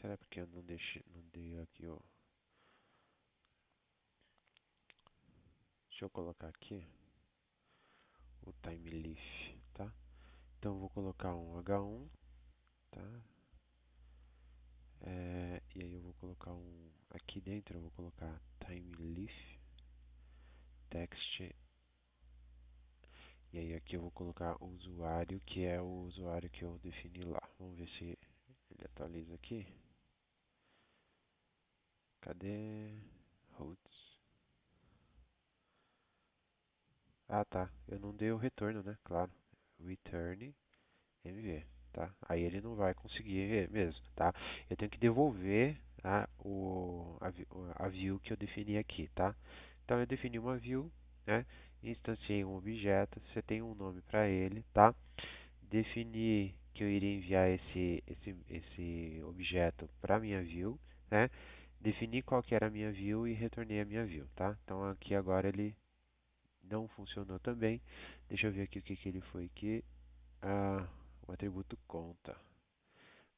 Será porque eu não dei aqui o... Deixa eu colocar aqui o time leaf, tá? Então eu vou colocar um H1, tá? E aí eu vou colocar um... Aqui dentro eu vou colocar time leaf text. E aí aqui eu vou colocar o usuário, que é o usuário que eu defini lá. Vamos ver se ele atualiza aqui. Cadê? Roots. Ah, tá. Eu não dei o retorno, né? Claro. Return MV, tá? Aí ele não vai conseguir mesmo, tá? Eu tenho que devolver a view que eu defini aqui, tá? Então eu defini uma view, né? Instanciei um objeto, você tem um nome para ele, tá? Defini que eu iria enviar esse objeto para minha view, né? Defini qual que era a minha view e retornei a minha view, tá? Então aqui agora ele não funcionou também. Deixa eu ver aqui o que ele foi aqui. O atributo conta,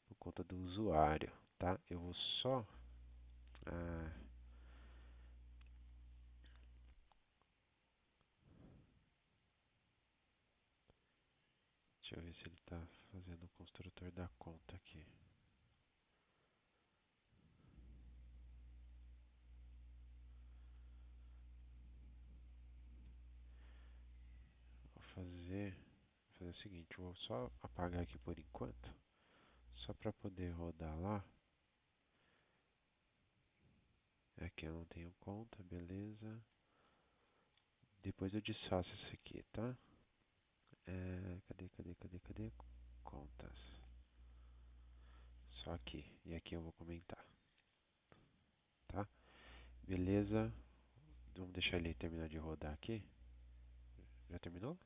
por conta do usuário, tá? Eu vou só... ah, deixa eu ver se ele está fazendo o construtor da conta aqui. Vou fazer o seguinte, vou só apagar aqui por enquanto, só para poder rodar lá. Aqui eu não tenho conta, beleza. Depois eu desfaço isso aqui, tá? Cadê? Contas. Só aqui. E aqui eu vou comentar, tá? Beleza. Vamos deixar ele terminar de rodar aqui. Já terminou?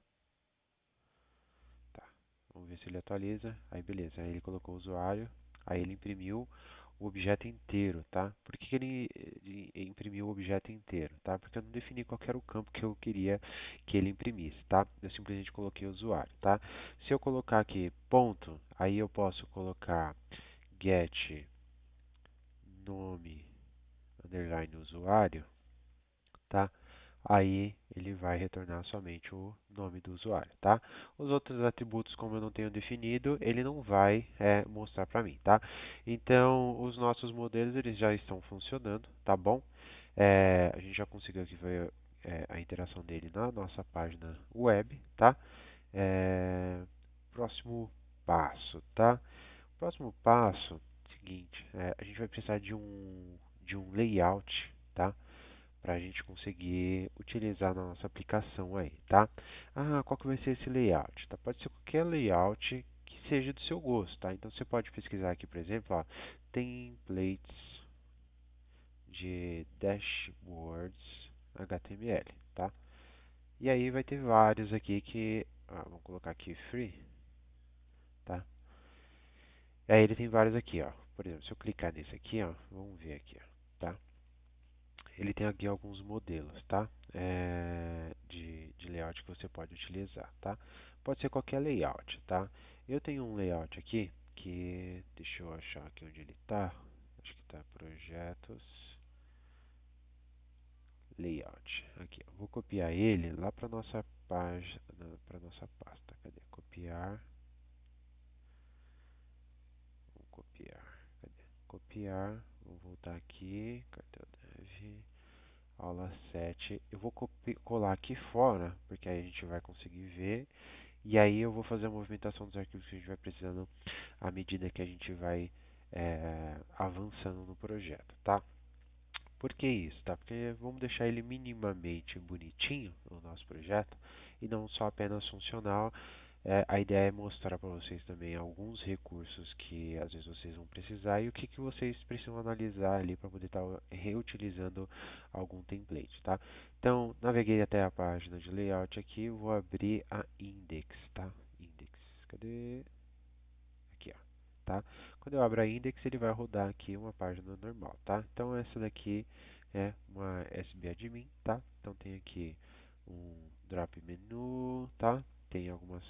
Tá. Vamos ver se ele atualiza. Aí beleza. Aí ele colocou o usuário. Aí ele imprimiu o objeto inteiro, tá? Por que ele imprimiu o objeto inteiro, tá? Porque eu não defini qual era o campo que eu queria que ele imprimisse, tá? Eu simplesmente coloquei o usuário, tá? Se eu colocar aqui ponto, aí eu posso colocar get nome underline usuário, tá? Aí ele vai retornar somente o nome do usuário, tá? Os outros atributos, como eu não tenho definido, ele não vai mostrar para mim, tá? Então, os nossos modelos eles já estão funcionando, tá bom? A gente já conseguiu aqui ver a interação dele na nossa página web, tá? É, próximo passo, tá? Próximo passo, seguinte, a gente vai precisar de um layout, tá? Para a gente conseguir utilizar na nossa aplicação aí, tá? Qual que vai ser esse layout? Tá? Pode ser qualquer layout que seja do seu gosto, tá? Então você pode pesquisar aqui, por exemplo, ó, templates de dashboards HTML, tá? E aí vai ter vários aqui que, vamos colocar aqui free, tá? E aí ele tem vários aqui, ó. Por exemplo, se eu clicar nesse aqui, ó, vamos ver aqui, ó. ele tem aqui alguns modelos, tá? De layout que você pode utilizar, tá? Pode ser qualquer layout, tá? Eu tenho um layout aqui que, deixa eu achar aqui onde ele está. Acho que está projetos, layout. Aqui, eu vou copiar ele lá para nossa página, para nossa pasta. Cadê? Copiar. Vou copiar. Cadê? Copiar. Vou voltar aqui. Cartel dev. Aula 7. Eu vou colar aqui fora, porque aí a gente vai conseguir ver. E aí eu vou fazer a movimentação dos arquivos que a gente vai precisando à medida que a gente vai avançando no projeto, tá? Por que isso, tá? Porque vamos deixar ele minimamente bonitinho, o nosso projeto, e não só apenas funcional. A ideia é mostrar para vocês também alguns recursos que às vezes vocês vão precisar e o que, que vocês precisam analisar ali para poder estar reutilizando algum template, tá? Então, naveguei até a página de layout aqui, vou abrir a index, tá? Index, cadê? Aqui, ó, tá? Quando eu abro a index, ele vai rodar aqui uma página normal, tá? Então, essa daqui é uma SBadmin, tá? Então, tem aqui um drop menu, tá? Tem alguns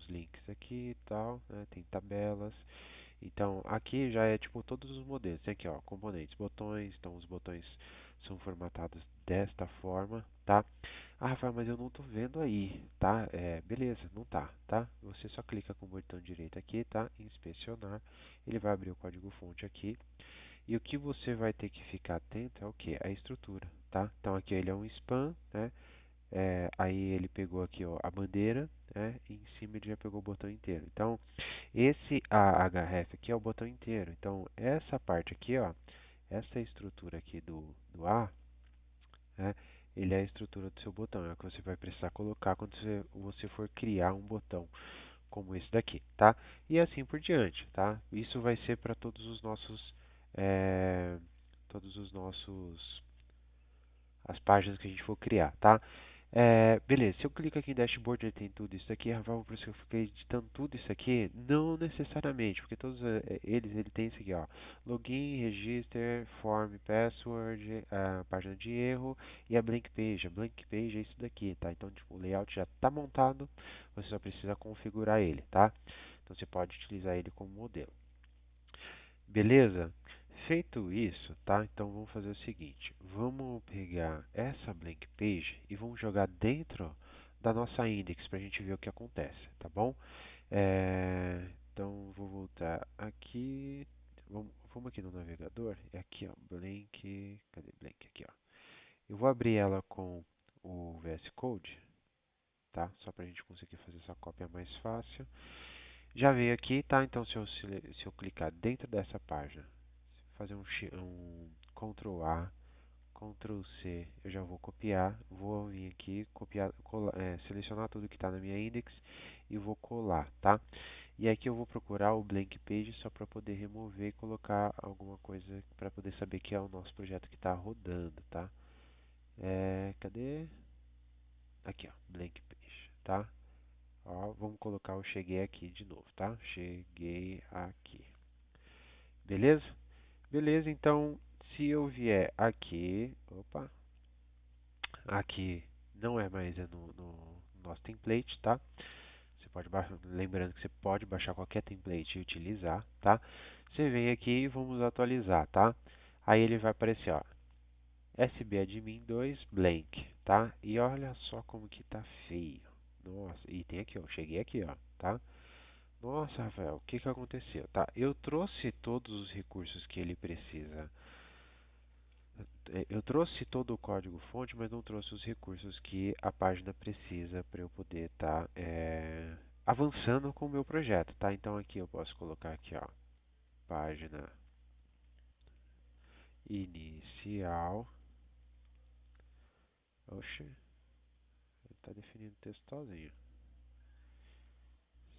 links aqui e tal, né? Tem tabelas. Então, aqui já é tipo todos os modelos. Tem aqui, ó, componentes, botões. Então, os botões são formatados desta forma, tá? Ah, Rafael, mas eu não estou vendo aí, tá? Beleza, não tá, tá? Você só clica com o botão direito aqui, tá? Em inspecionar, ele vai abrir o código-fonte aqui. E o que você vai ter que ficar atento é o que? A estrutura, tá? Então aqui ele é um span, né? Aí ele pegou aqui, ó, a bandeira, né? E em cima ele já pegou o botão inteiro. Então esse ahref aqui é o botão inteiro. Então essa parte aqui, ó, essa estrutura aqui do A, né? Ele é a estrutura do seu botão, é o que você vai precisar colocar quando você for criar um botão como esse daqui, tá? E assim por diante, tá? Isso vai ser para eh, todos os nossos, as páginas que a gente for criar, tá? Beleza, se eu clico aqui em dashboard, ele tem tudo isso aqui, Rafael, por isso que eu fiquei editando tudo isso aqui? Não necessariamente, porque todos ele tem isso aqui, ó, login, register, form, password, a página de erro e a blank page. A blank page é isso daqui, tá? Então, tipo, o layout já está montado, você só precisa configurar ele, tá? Então, você pode utilizar ele como modelo. Beleza? Feito isso, tá? Então vamos fazer o seguinte: vamos pegar essa blank page e vamos jogar dentro da nossa index para a gente ver o que acontece, tá bom? Então vou voltar aqui, vamos aqui no navegador, é aqui ó, blank, cadê blank? Aqui ó. Eu vou abrir ela com o VS Code, tá? Só para a gente conseguir fazer essa cópia mais fácil. Já veio aqui, tá? Então se eu clicar dentro dessa página, fazer um Ctrl A, Ctrl C, eu já vou copiar, vou vir aqui, copiar, selecionar tudo que está na minha index e vou colar, tá? E aqui eu vou procurar o blank page só para poder remover e colocar alguma coisa para poder saber que é o nosso projeto que está rodando, tá? Cadê? Aqui, ó, blank page, tá? Ó, vamos colocar o cheguei aqui de novo, tá? Cheguei aqui. Beleza? Beleza, então se eu vier aqui, opa, aqui não é mais no nosso template, tá? Você pode lembrando que você pode baixar qualquer template e utilizar, tá? Você vem aqui e vamos atualizar, tá? Aí ele vai aparecer, ó, sbadmin 2 blank, tá? E olha só como que tá feio. Nossa, e tem aqui, ó, cheguei aqui, ó, tá? Nossa, Rafael, o que que aconteceu? Tá, eu trouxe todos os recursos que ele precisa. Eu trouxe todo o código-fonte, mas não trouxe os recursos que a página precisa para eu poder estar avançando com o meu projeto, tá? Então aqui eu posso colocar aqui, ó, página inicial. Oxe, ele está definindo o texto sozinho.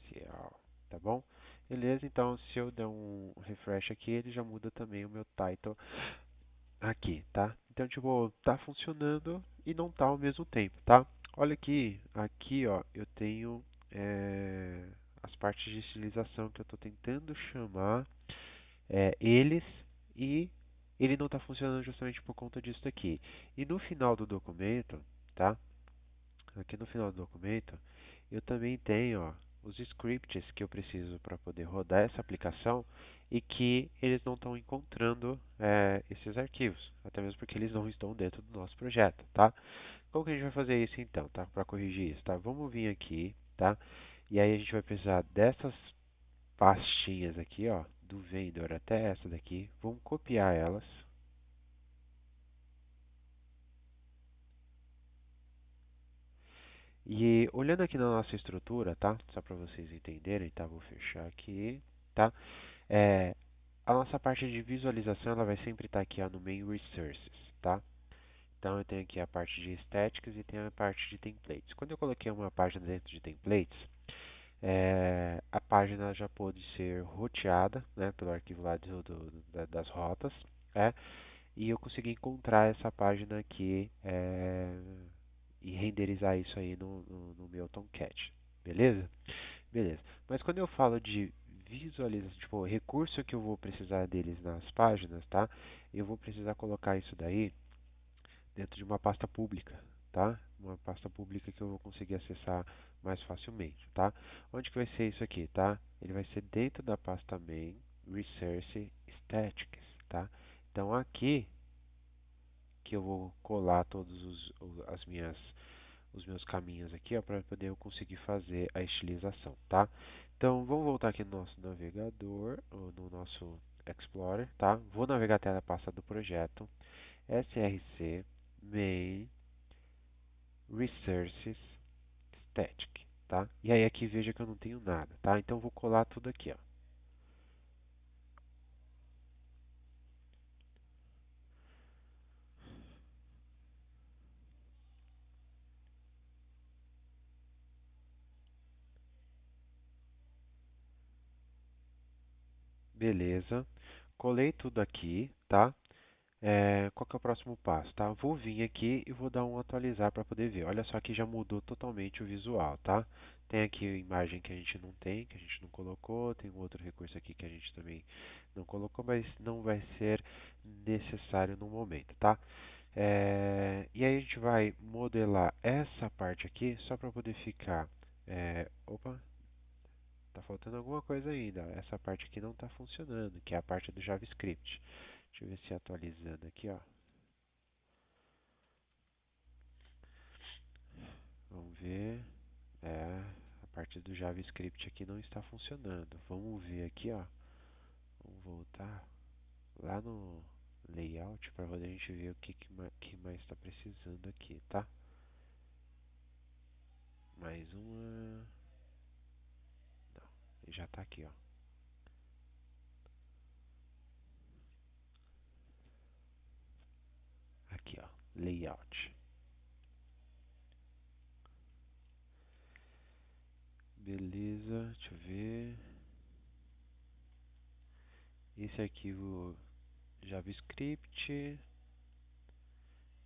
Inicial, tá bom? Beleza, então se eu der um refresh aqui, ele já muda também o meu title aqui, tá? Então, tipo, tá funcionando e não tá ao mesmo tempo, tá? Olha aqui, ó, eu tenho as partes de estilização que eu estou tentando chamar eles e ele não está funcionando justamente por conta disso aqui. E no final do documento, tá? Aqui no final do documento, eu também tenho, ó, os scripts que eu preciso para poder rodar essa aplicação e que eles não estão encontrando esses arquivos, até mesmo porque eles não estão dentro do nosso projeto, tá? Como que a gente vai fazer isso então, tá? Para corrigir isso, tá? Vamos vir aqui, tá? E aí a gente vai precisar dessas pastinhas aqui, ó, do vendor até essa daqui. Vamos copiar elas. E olhando aqui na nossa estrutura, tá? Só para vocês entenderem, tá? Vou fechar aqui, tá? É, a nossa parte de visualização, ela vai sempre estar aqui, ó, no main resources, tá? Então eu tenho aqui a parte de estéticas e tenho a parte de templates. Quando eu coloquei uma página dentro de templates, a página já pode ser roteada, né, pelo arquivo lá das rotas, é, e eu consegui encontrar essa página aqui e renderizar isso aí no meu Tomcat, beleza? Beleza. Mas quando eu falo de visualização, tipo, recurso que eu vou precisar deles nas páginas, tá? Eu vou precisar colocar isso daí dentro de uma pasta pública, tá? Uma pasta pública que eu vou conseguir acessar mais facilmente, tá? Onde que vai ser isso aqui, tá? Ele vai ser dentro da pasta main resource statics, tá? Então aqui que eu vou colar todos os meus caminhos aqui, ó, para poder eu conseguir fazer a estilização, tá? Então vamos voltar aqui no nosso navegador, ou no nosso Explorer, tá? Vou navegar até a pasta do projeto, src main resources static, tá? E aí aqui veja que eu não tenho nada, tá? Então eu vou colar tudo aqui, ó. Beleza. Colei tudo aqui, tá? Qual que é o próximo passo, tá? Vou vir aqui e vou dar um atualizar para poder ver. Olha só que já mudou totalmente o visual, tá? Tem aqui a imagem que a gente não tem, que a gente não colocou, tem um outro recurso aqui que a gente também não colocou, mas não vai ser necessário no momento, tá? E aí a gente vai modelar essa parte aqui só para poder ficar. Opa, tá faltando alguma coisa ainda. Essa parte aqui não está funcionando, que é a parte do JavaScript. Deixa eu ver se atualizando aqui, ó. Vamos ver. A parte do JavaScript aqui não está funcionando. Vamos ver aqui, ó. Vamos voltar lá no layout para poder a gente ver o que mais está precisando aqui, tá? Mais uma. Não, já está aqui, ó. Aqui, ó. Layout. Beleza, deixa eu ver. Esse arquivo JavaScript,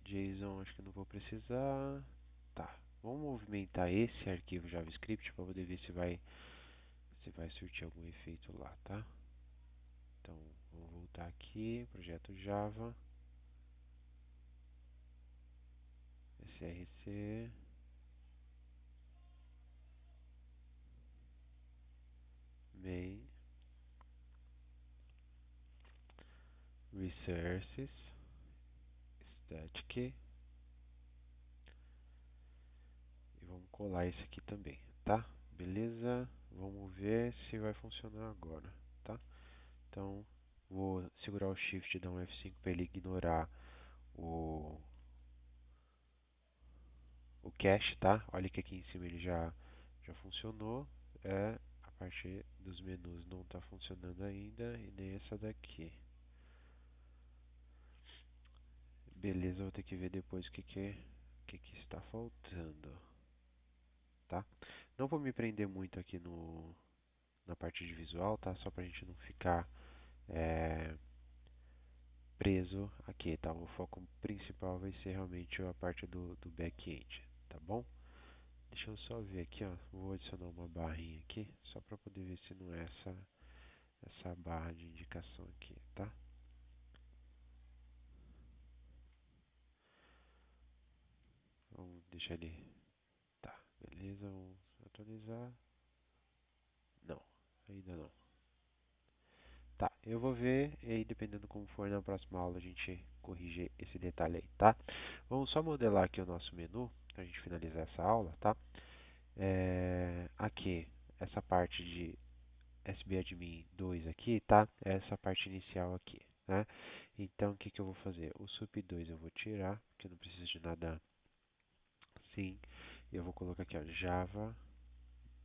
JSON acho que não vou precisar. Tá, vamos movimentar esse arquivo JavaScript para poder ver se vai surtir algum efeito lá, tá? Então, vamos voltar aqui, projeto Java, src, main, resources, static, e vamos colar esse aqui também, tá? Beleza? Vamos ver se vai funcionar agora, tá? Então, vou segurar o Shift e dar um F5 para ele ignorar o, o cache, tá? Olha que aqui em cima ele já funcionou. A parte dos menus não está funcionando ainda e nem essa daqui. Beleza, vou ter que ver depois o que está faltando, tá? Não vou me prender muito aqui na parte de visual, tá? Só pra gente não ficar é, preso aqui, tá? O foco principal vai ser realmente a parte do back-end, tá bom? Deixa eu só ver aqui, ó. Vou adicionar uma barrinha aqui, só para poder ver se não é essa barra de indicação aqui, tá? Deixa ele. Tá, beleza, vamos atualizar. Não, ainda não. Tá, eu vou ver e aí dependendo como for na próxima aula a gente corrige esse detalhe aí, tá? Vamos só modelar aqui o nosso menu pra gente finalizar essa aula, tá? Aqui, essa parte de SBAdmin 2 aqui, tá? Essa parte inicial aqui, né? Então, o que que eu vou fazer? O sup2 eu vou tirar, porque eu não preciso de nada assim. Eu vou colocar aqui, ó, Java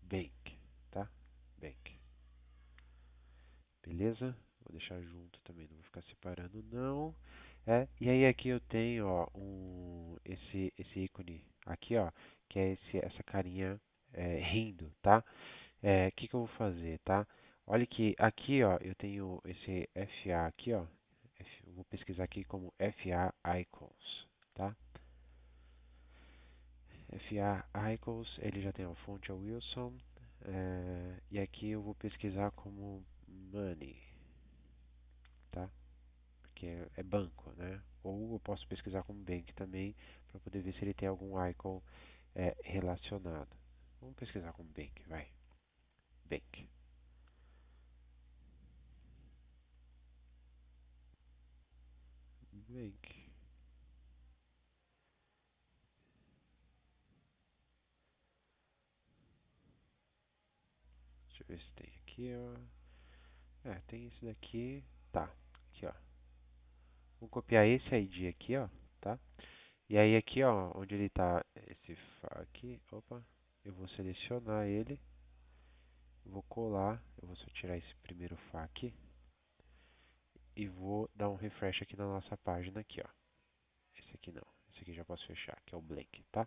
Bank, tá? Bank, beleza? Vou deixar junto também, não vou ficar separando não. E aí aqui eu tenho, ó, esse ícone aqui, ó, que é essa carinha rindo, tá? O que que eu vou fazer, tá? Olha que aqui, ó, eu tenho esse FA aqui, ó. Eu vou pesquisar aqui como FA Icons, tá? FA Icons, ele já tem a fonte, é o Wilson. E aqui eu vou pesquisar como Money, tá? Porque é banco, né? Ou eu posso pesquisar como Bank também, para poder ver se ele tem algum icon relacionado. Vamos pesquisar como Bank, vai. Bank. Bank. Deixa eu ver se tem aqui, ó. Tem esse daqui. Tá, aqui, ó. Vou copiar esse ID aqui, ó, tá? E aí aqui, ó, onde ele tá, esse Fá aqui, opa, eu vou selecionar ele, vou colar, eu vou só tirar esse primeiro Fá aqui e vou dar um refresh aqui na nossa página aqui, ó. Esse aqui não, esse aqui já posso fechar, que é o blank, tá?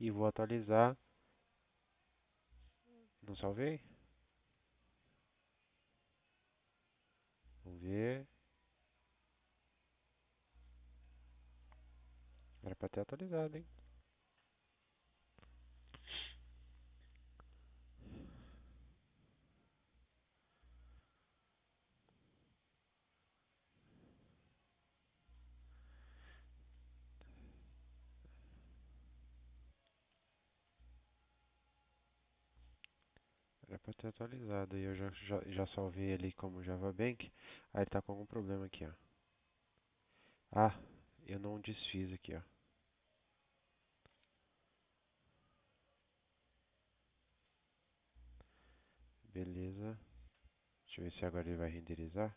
E vou atualizar, não salvei? Vamos ver, era pra ter atualizado, hein? Era pra ter atualizado e eu já salvei ele como Java Bank. Aí ele tá com algum problema aqui, ó. Ah, eu não desfiz aqui, ó. Beleza. Deixa eu ver se agora ele vai renderizar.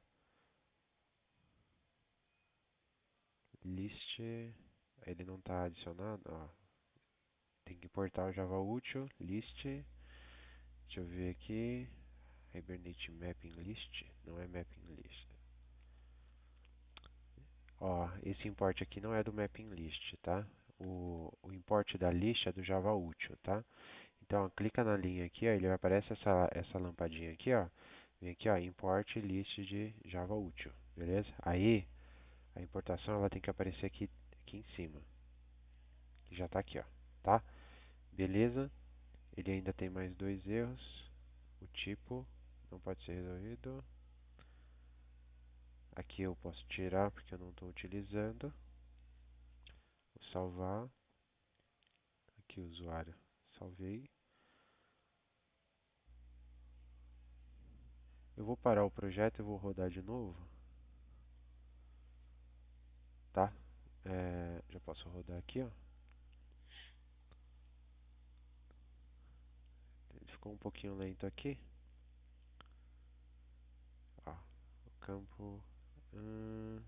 List. Ele não tá adicionado, ó. Tem que importar o Java útil. List. Deixa eu ver aqui. Hibernate Mapping List. Não é Mapping List. Ó, esse import aqui não é do Mapping List, tá? O import da list é do Java útil, tá? Então, ó, clica na linha aqui, ó, ele vai aparecer essa lampadinha aqui, ó. Vem aqui, ó, import list de Java útil, beleza? Aí, a importação ela tem que aparecer aqui em cima, que já está aqui, ó, tá? Beleza? Ele ainda tem mais dois erros. O tipo não pode ser resolvido. Aqui eu posso tirar porque eu não estou utilizando. Vou salvar. Aqui o usuário. Salvei. Eu vou parar o projeto e vou rodar de novo, tá? Já posso rodar aqui, ó. Ele ficou um pouquinho lento aqui. Ó, o campo. hum,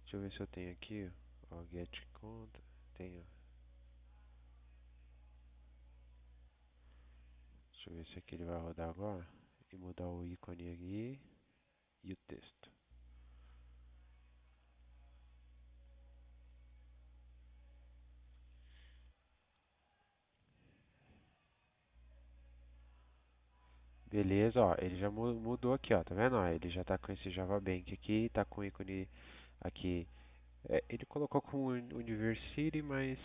Deixa eu ver se eu tenho aqui. Ó, get conta. Tenho. Deixa eu ver se aqui ele vai rodar agora. E mudar o ícone aqui e o texto. Beleza, ó, ele já mudou aqui, ó, tá vendo? Ó, ele já tá com esse Java Bank aqui, tá com o ícone aqui. Ele colocou com University, mas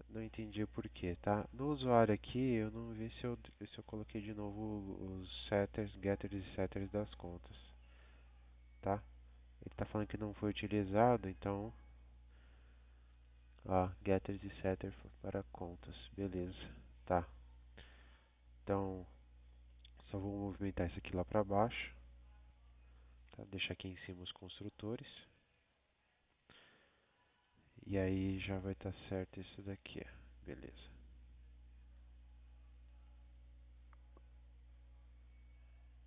Não entendi por quê, tá? No usuário aqui, eu não vi se eu coloquei de novo os setters, getters e setters das contas, tá? Ele tá falando que não foi utilizado, então, ó, getters e setters para contas, beleza, tá? Então, só vou movimentar isso aqui lá para baixo, tá? Deixar aqui em cima os construtores, e aí já vai estar certo isso daqui, ó. Beleza.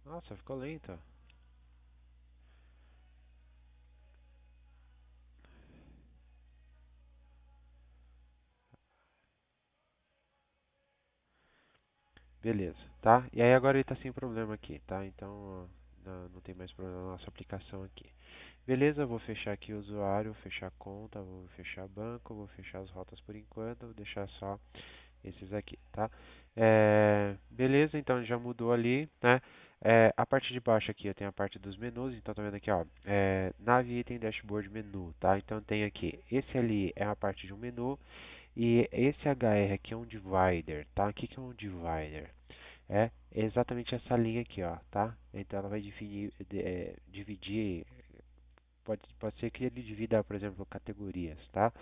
Nossa, ficou lento, ó. Beleza, tá? E aí agora ele está sem problema aqui, tá? Então ó, não tem mais problema na nossa aplicação aqui. Beleza, vou fechar aqui o usuário, vou fechar a conta, vou fechar banco, vou fechar as rotas por enquanto, vou deixar só esses aqui, tá? Beleza, então já mudou ali, né? A parte de baixo aqui eu tenho a parte dos menus, então tá vendo aqui, ó, Nav, item, dashboard, menu, tá? Então tem aqui, esse ali é a parte de um menu e esse HR aqui é um divider, tá? O que que é um divider? É exatamente essa linha aqui, ó, tá? Então ela vai dividir, pode ser que ele divida, por exemplo, categorias, tá?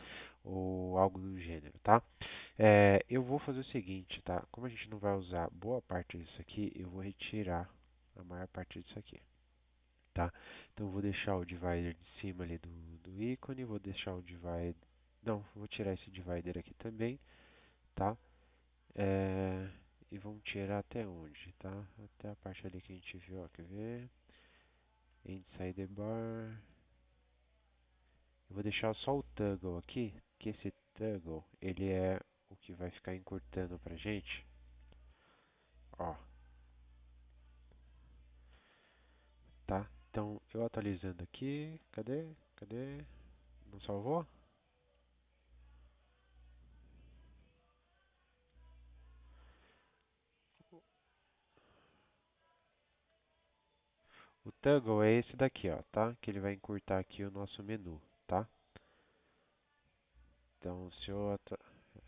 Ou algo do gênero, tá? Eu vou fazer o seguinte, tá? Como a gente não vai usar boa parte disso aqui, eu vou retirar a maior parte disso aqui, tá? Então eu vou deixar o divider de cima ali do ícone, vou deixar o divider... Não, vou tirar esse divider aqui também, tá? É, e vamos tirar até onde, tá? Até a parte ali que a gente viu, ó, quer ver? Inside the bar. Eu vou deixar só o toggle aqui, que esse toggle, ele é o que vai ficar encurtando pra gente. Ó, tá? Então, eu atualizando aqui, cadê? Cadê? Não salvou? O toggle é esse daqui, ó, tá? Que ele vai encurtar aqui o nosso menu, tá? Então, se eu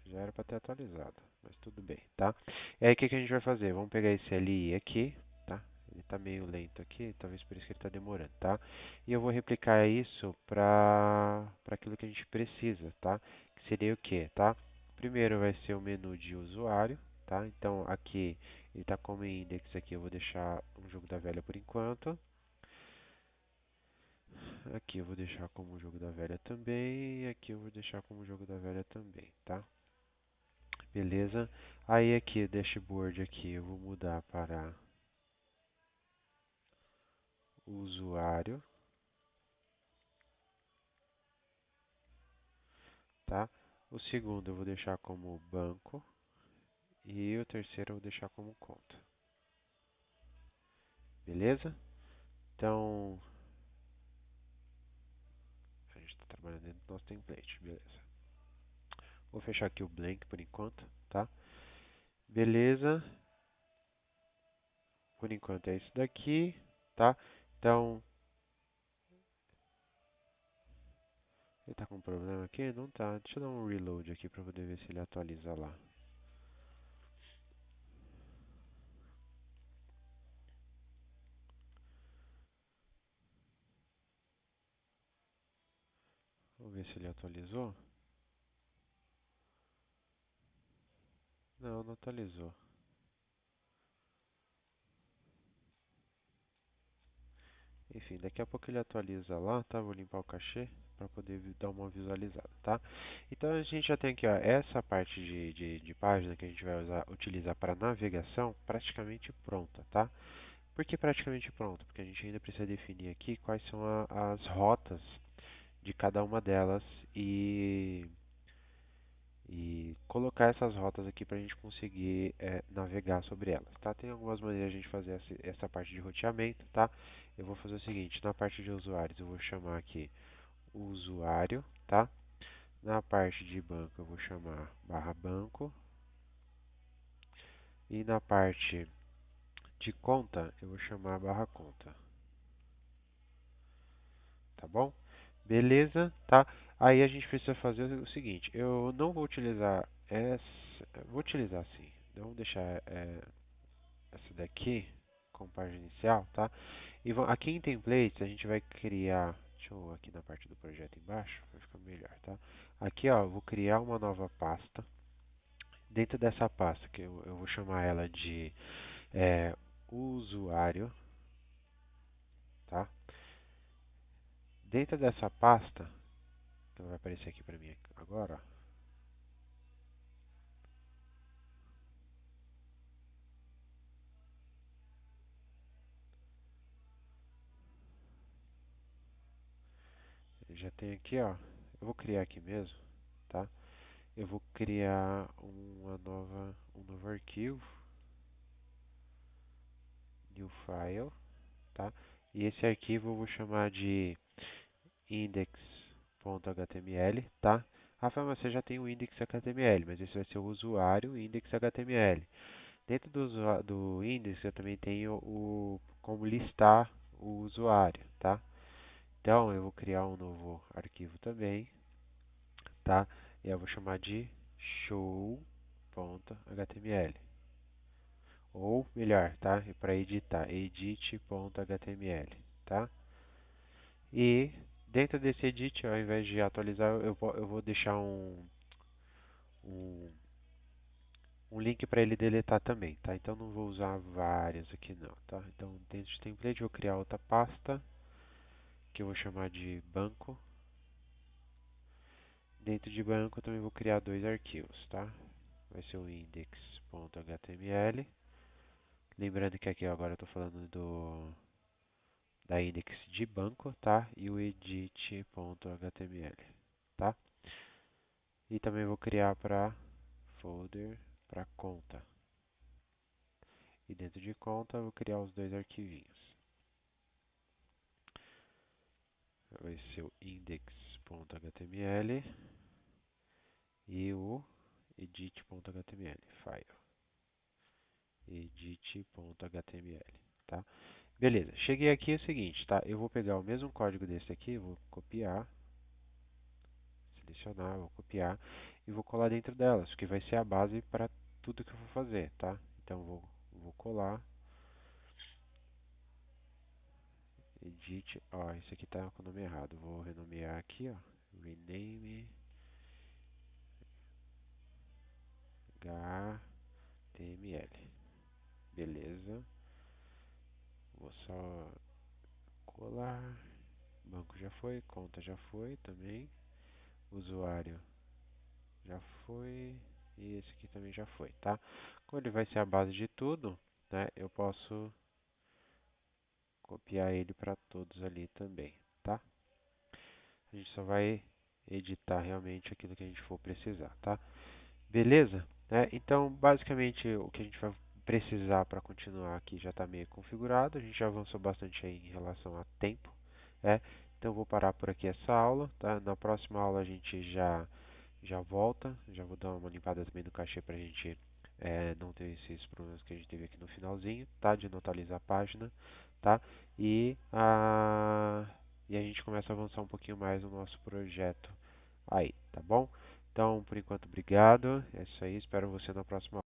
já era para ter atualizado, mas tudo bem, tá? E aí, o que que a gente vai fazer? Vamos pegar esse LI aqui, tá? Ele está meio lento aqui, talvez por isso que ele está demorando, tá? E eu vou replicar isso para aquilo que a gente precisa, tá? Que seria o que, tá? Primeiro vai ser o menu de usuário, tá? Então, aqui, ele está como index aqui, eu vou deixar um jogo da velha por enquanto. Aqui eu vou deixar como jogo da velha também, e aqui eu vou deixar como jogo da velha também, tá? Beleza? Aí aqui, o dashboard aqui, eu vou mudar para usuário, tá? O segundo eu vou deixar como banco e o terceiro eu vou deixar como conta. Beleza? Então, a gente está trabalhando dentro do nosso template, beleza? Vou fechar aqui o blank por enquanto, tá? Beleza? Por enquanto é isso daqui, tá? Então, ele tá com um problema aqui? Não tá. Deixa eu dar um reload aqui para poder ver se ele atualiza lá. Vamos ver se ele atualizou. Não, não atualizou. Enfim, daqui a pouco ele atualiza lá, tá? Vou limpar o cachê para poder dar uma visualizada, tá? Então a gente já tem aqui, ó, essa parte de página que a gente vai utilizar para navegação praticamente pronta, tá? Por que praticamente pronta? Porque a gente ainda precisa definir aqui quais são as rotas de cada uma delas e colocar essas rotas aqui para a gente conseguir navegar sobre elas, tá? Tem algumas maneiras de a gente fazer essa parte de roteamento, tá? Eu vou fazer o seguinte, na parte de usuários eu vou chamar aqui usuário, tá? Na parte de banco eu vou chamar barra banco e na parte de conta eu vou chamar barra conta, tá bom? Beleza, tá? Aí a gente precisa fazer o seguinte, eu não vou utilizar essa, vou utilizar sim, vamos deixar essa daqui como página inicial, tá? E aqui em templates a gente vai criar, deixa eu aqui na parte do projeto embaixo, vai ficar melhor, tá? Aqui ó, eu vou criar uma nova pasta. Dentro dessa pasta, que eu vou chamar ela de usuário, tá? Dentro dessa pasta, que vai aparecer aqui para mim agora, ó, eu já tenho aqui, ó, eu vou criar aqui mesmo, tá? Eu vou criar um novo arquivo, new file, tá? E esse arquivo eu vou chamar de index.html, tá? Rafael, mas você já tem o index.html, mas esse vai ser o usuário index.html. Dentro do index eu também tenho como listar o usuário, tá? Então eu vou criar um novo arquivo também, tá? E eu vou chamar de show.html. Ou melhor, tá? Para editar, edit.html, tá? E dentro desse edit, ao invés de atualizar, eu vou deixar um, um link para ele deletar também, tá? Então não vou usar várias aqui não, tá? Então dentro de template eu vou criar outra pasta que eu vou chamar de banco. Dentro de banco eu também vou criar dois arquivos, tá? Vai ser o index.html. Lembrando que aqui agora eu estou falando da index de banco, tá? E o edit.html, tá? E também vou criar para folder para conta. E dentro de conta eu vou criar os dois arquivinhos. Vai ser o index.html e o edit.html, file. edit.html, tá? Beleza, cheguei aqui é o seguinte, tá? Eu vou pegar o mesmo código desse aqui, vou copiar, selecionar, vou copiar e vou colar dentro delas, que vai ser a base para tudo que eu vou fazer, tá? Então vou colar, edit, ó, esse aqui tá com o nome errado, vou renomear aqui, ó, rename HTML, beleza, vou só colar, banco já foi, conta já foi também, usuário já foi, e esse aqui também já foi, tá? Como ele vai ser a base de tudo, né, eu posso copiar ele para todos ali também, tá? A gente só vai editar realmente aquilo que a gente for precisar, tá? Beleza? Então, basicamente, o que a gente vai precisar para continuar aqui já está meio configurado. A gente já avançou bastante aí em relação a tempo, né? Então, vou parar por aqui essa aula, tá? Na próxima aula a gente já volta. Já vou dar uma limpada também no cachê para a gente não ter esses problemas que a gente teve aqui no finalzinho, tá? De não atualizar a página, tá? E a gente começa a avançar um pouquinho mais no nosso projeto aí, tá bom? Então, por enquanto, obrigado. É isso aí. Espero você na próxima.